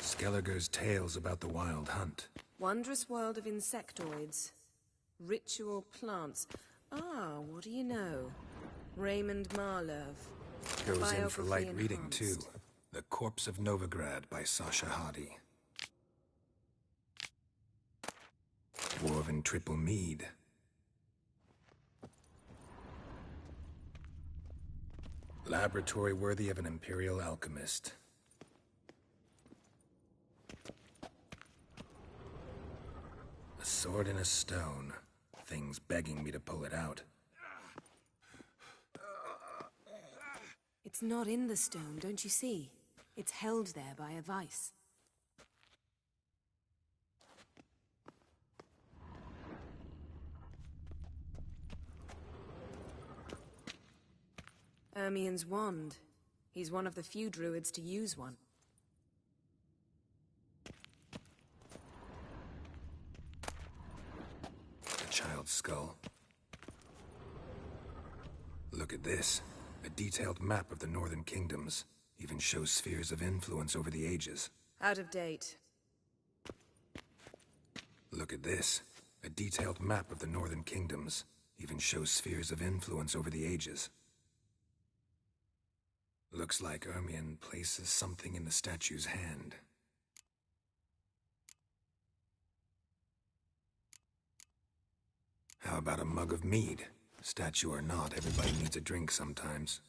Skelliger's tales about the Wild Hunt. Wondrous world of insectoids. Ritual plants. Ah, what do you know? Raymond Marlov. Goes in for light Biography reading, too. enhanced. The Corpse of Novigrad by Sasha Hadi. Dwarven Triple Mead. Laboratory worthy of an Imperial alchemist. A sword in a stone. Things begging me to pull it out. It's not in the stone, don't you see? It's held there by a vice. Ermien's wand. He's one of the few druids to use one. A child's skull. Look at this. A detailed map of the Northern Kingdoms. Even shows spheres of influence over the ages. Out of date. Look at this. A detailed map of the Northern Kingdoms. Even shows spheres of influence over the ages. Looks like Ermien places something in the statue's hand. How about a mug of mead? Statue or not, everybody needs a drink sometimes.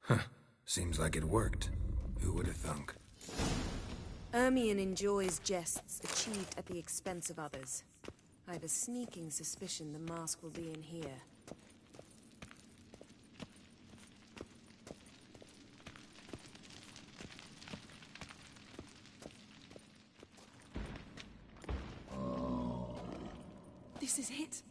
Huh. Seems like it worked. Who would have thunk? Ermien enjoys jests achieved at the expense of others. I have a sneaking suspicion the mask will be in here. This is it.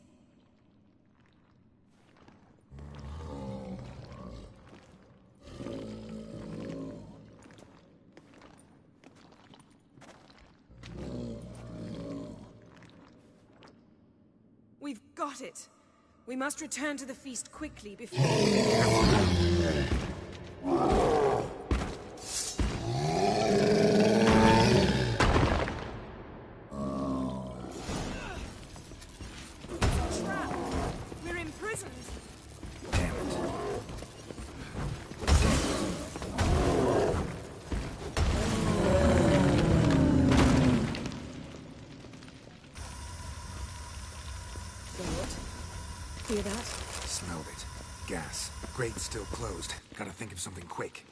We've got it. We must return to the feast quickly before... We're imprisoned. Damn it. Hear that? Smelled it. Gas. Grate's still closed. Gotta think of something quick.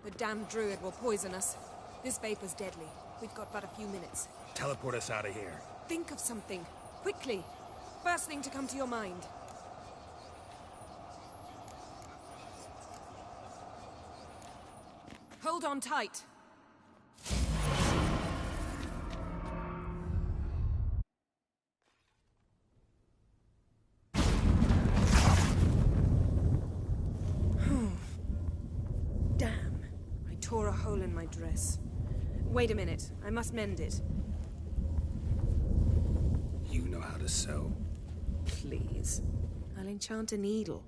The damned druid will poison us. This vapor's deadly. We've got but a few minutes. Teleport us out of here. Think of something. Quickly. First thing to come to your mind. Hold on tight. Damn. I tore a hole in my dress. Wait a minute. I must mend it. You know how to sew. Please. I'll enchant a needle.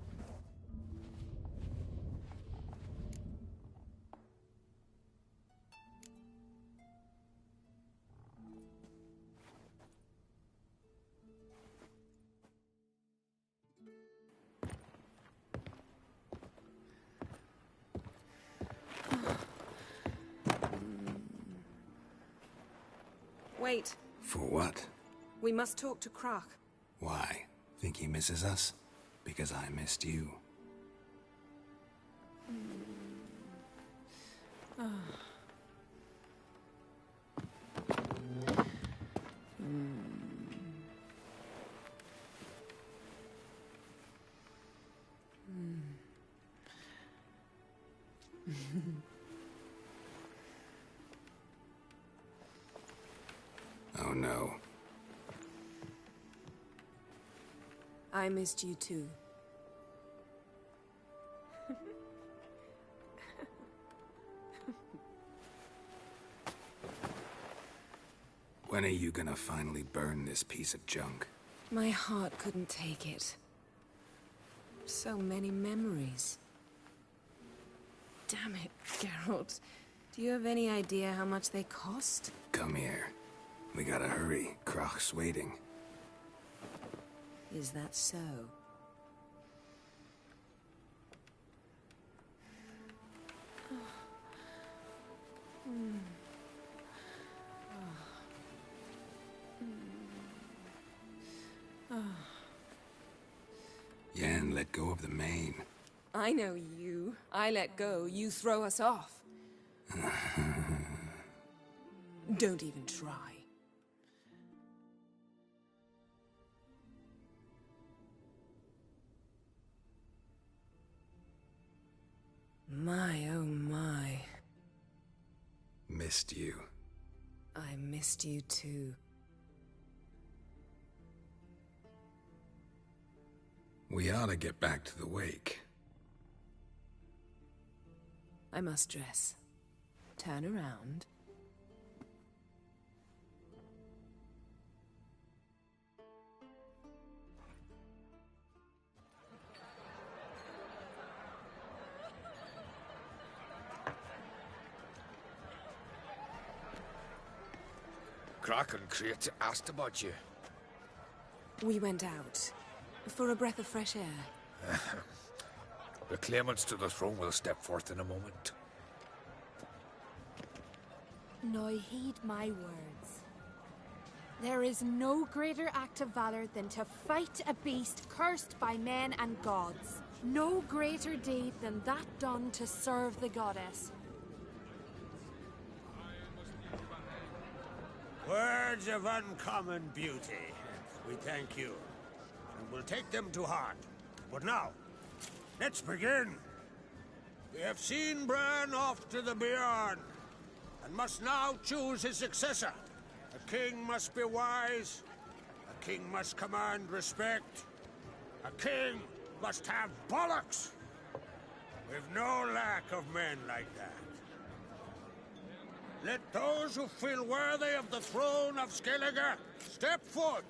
Wait. For what? We must talk to Croc. Why? Think he misses us? Because I missed you. Oh no. I missed you too. When are you gonna finally burn this piece of junk? My heart couldn't take it. So many memories. Damn it, Geralt. Do you have any idea how much they cost? Come here. We gotta hurry. Croc's waiting. Is that so? Yen, let go of the mane. I know you. I let go, you throw us off. Don't even try. My, oh my. Missed you. I missed you too. We ought to get back to the wake. I must dress. Turn around. Crach and Crate asked about you. We went out. For a breath of fresh air. The claimants to the throne will step forth in a moment. Now heed my words. There is no greater act of valor than to fight a beast cursed by men and gods. No greater deed than that done to serve the goddess. Words of uncommon beauty. We thank you, and we'll take them to heart. But now, let's begin. We have seen Bran off to the Beyond, and must now choose his successor. A king must be wise. A king must command respect. A king must have bollocks. We've no lack of men like that. Let those who feel worthy of the throne of Skellige step forth.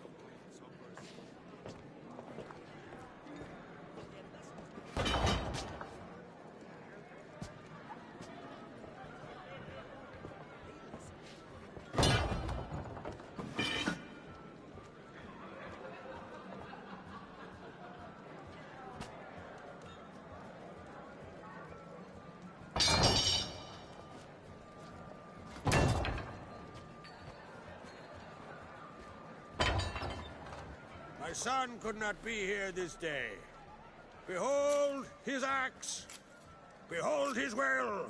My son could not be here this day. Behold his axe. Behold his will.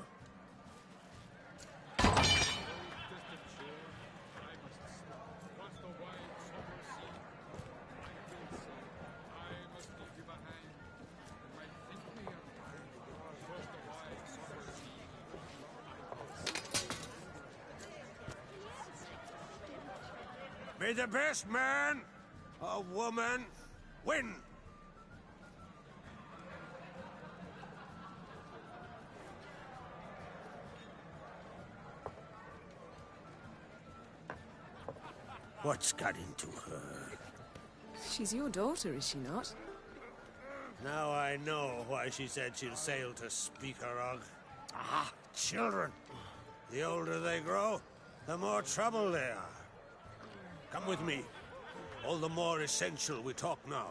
May the best man or woman win. What's got into her? She's your daughter, is she not? Now I know why she said she'll sail to Speakerog. Ah, children. The older they grow, the more trouble they are. Come with me. All the more essential we talk now.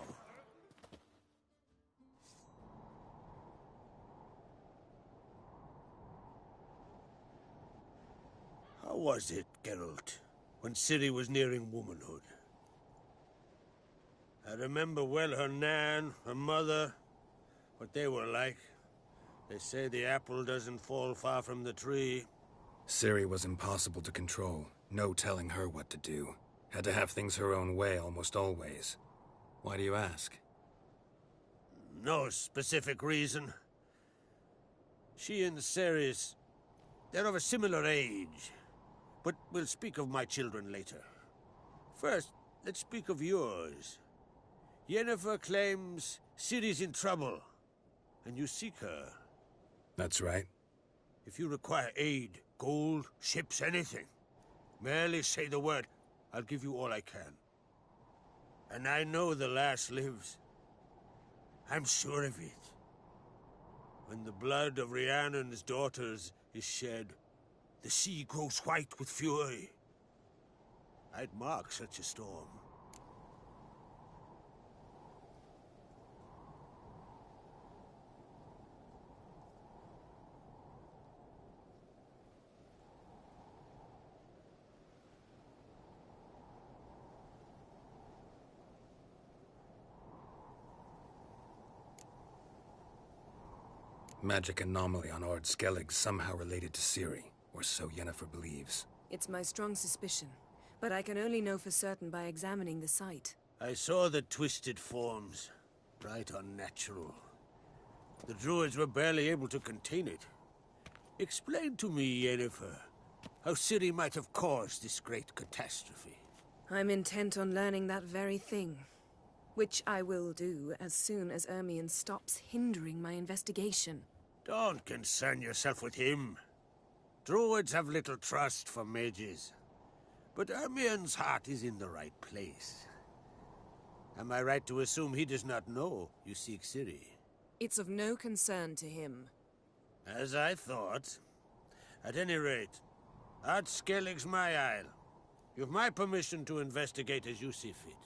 How was it, Geralt, when Ciri was nearing womanhood? I remember well her nan, her mother, what they were like. They say the apple doesn't fall far from the tree. Ciri was impossible to control. No telling her what to do. Had to have things her own way almost always. Why do you ask? No specific reason. She and Ceres, they're of a similar age. But we'll speak of my children later. First, let's speak of yours. Yennefer claims Ciri's in trouble, and you seek her. That's right. If you require aid, gold, ships, anything, merely say the word. I'll give you all I can. And I know the lass lives. I'm sure of it. When the blood of Rhiannon's daughters is shed, the sea grows white with fury. I'd mark such a storm. Magic anomaly on Ord Skellig somehow related to Ciri, or so Yennefer believes. It's my strong suspicion, but I can only know for certain by examining the site. I saw the twisted forms. Right unnatural. The Druids were barely able to contain it. Explain to me, Yennefer, how Ciri might have caused this great catastrophe. I'm intent on learning that very thing. Which I will do as soon as Ermion stops hindering my investigation. Don't concern yourself with him. Druids have little trust for mages. But Ermion's heart is in the right place. Am I right to assume he does not know you seek Ciri? It's of no concern to him. As I thought. At any rate, Ard Skellig's my isle. You've my permission to investigate as you see fit.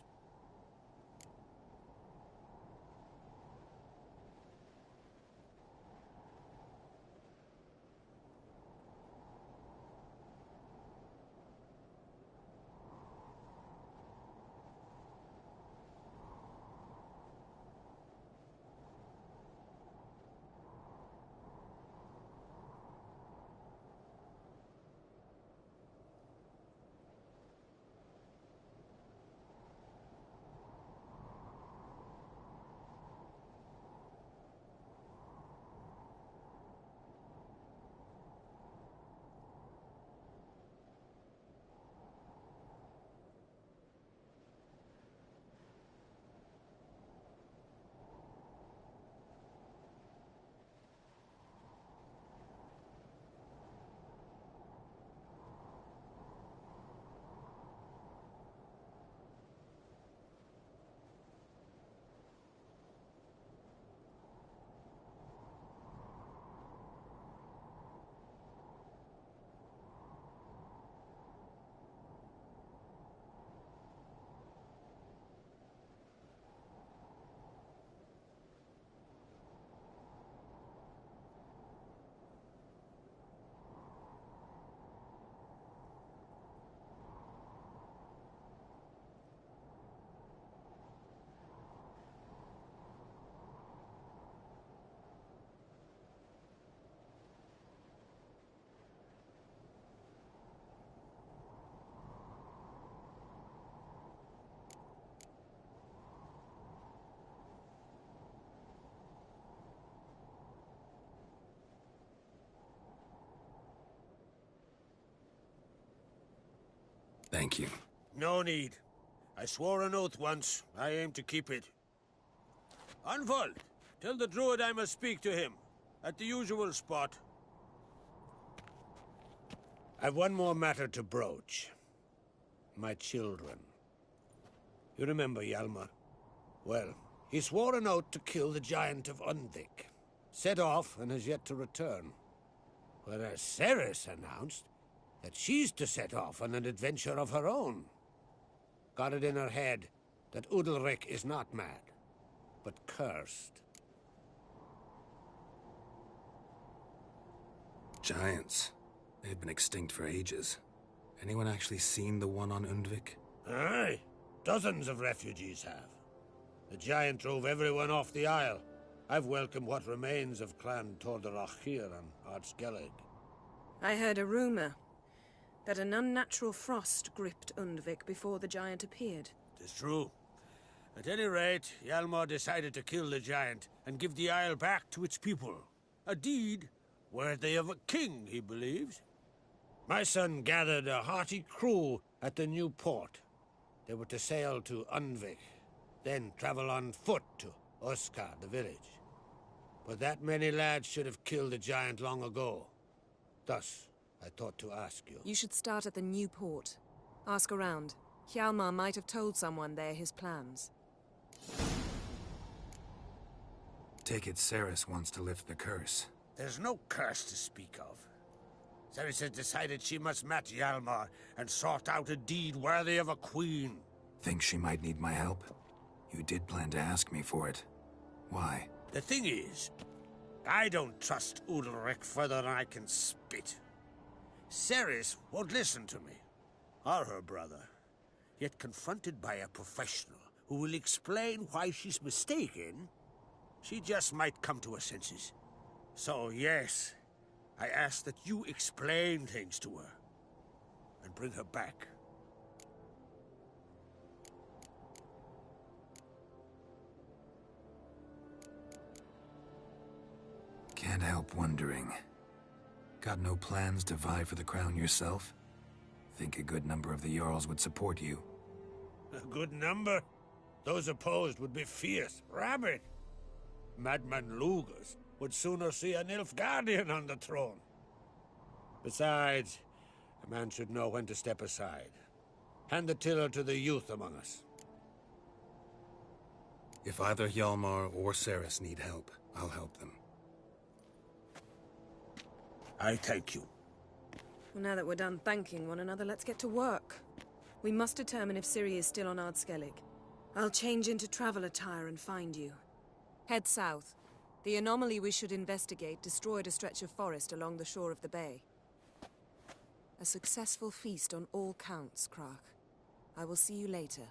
Thank you. No need. I swore an oath once. I aim to keep it. Unfold. Tell the Druid I must speak to him. At the usual spot. I've one more matter to broach. My children. You remember Hjalmar? Well, he swore an oath to kill the Giant of Undvik. Set off and has yet to return. Whereas Ceres announced that she's to set off on an adventure of her own. Got it in her head that Udalric is not mad, but cursed. Giants. They've been extinct for ages. Anyone actually seen the one on Undvik? Aye. Dozens of refugees have. The giant drove everyone off the Isle. I've welcomed what remains of Clan Tordarach here on Ard Skellig. I heard a rumor that an unnatural frost gripped Undvik before the giant appeared. It's true. At any rate, Hjalmar decided to kill the giant and give the Isle back to its people. A deed worthy of a king, he believes. My son gathered a hearty crew at the new port. They were to sail to Undvik, then travel on foot to Oskar, the village. But that many lads should have killed the giant long ago. Thus, I thought to ask you. You should start at the new port. Ask around. Hjalmar might have told someone there his plans. Take it Ceres wants to lift the curse. There's no curse to speak of. Ceres has decided she must match Hjalmar and sort out a deed worthy of a queen. Think she might need my help? You did plan to ask me for it. Why? The thing is, I don't trust Udalric further than I can spit. Ceres won't listen to me, or her brother. Yet confronted by a professional who will explain why she's mistaken, she just might come to her senses. So yes, I ask that you explain things to her and bring her back. help wondering. Got no plans to vie for the crown yourself? Think a good number of the Jarls would support you. A good number? Those opposed would be fierce, rabid. Madman Lugas would sooner see a Nilfgaardian on the throne. Besides, a man should know when to step aside. Hand the tiller to the youth among us. If either Hjalmar or Cerys need help, I'll help them. I thank you. Well, now that we're done thanking one another, let's get to work. We must determine if Ciri is still on Ardskellig. I'll change into travel attire and find you. Head south. The anomaly we should investigate destroyed a stretch of forest along the shore of the bay. A successful feast on all counts, Crach. I will see you later.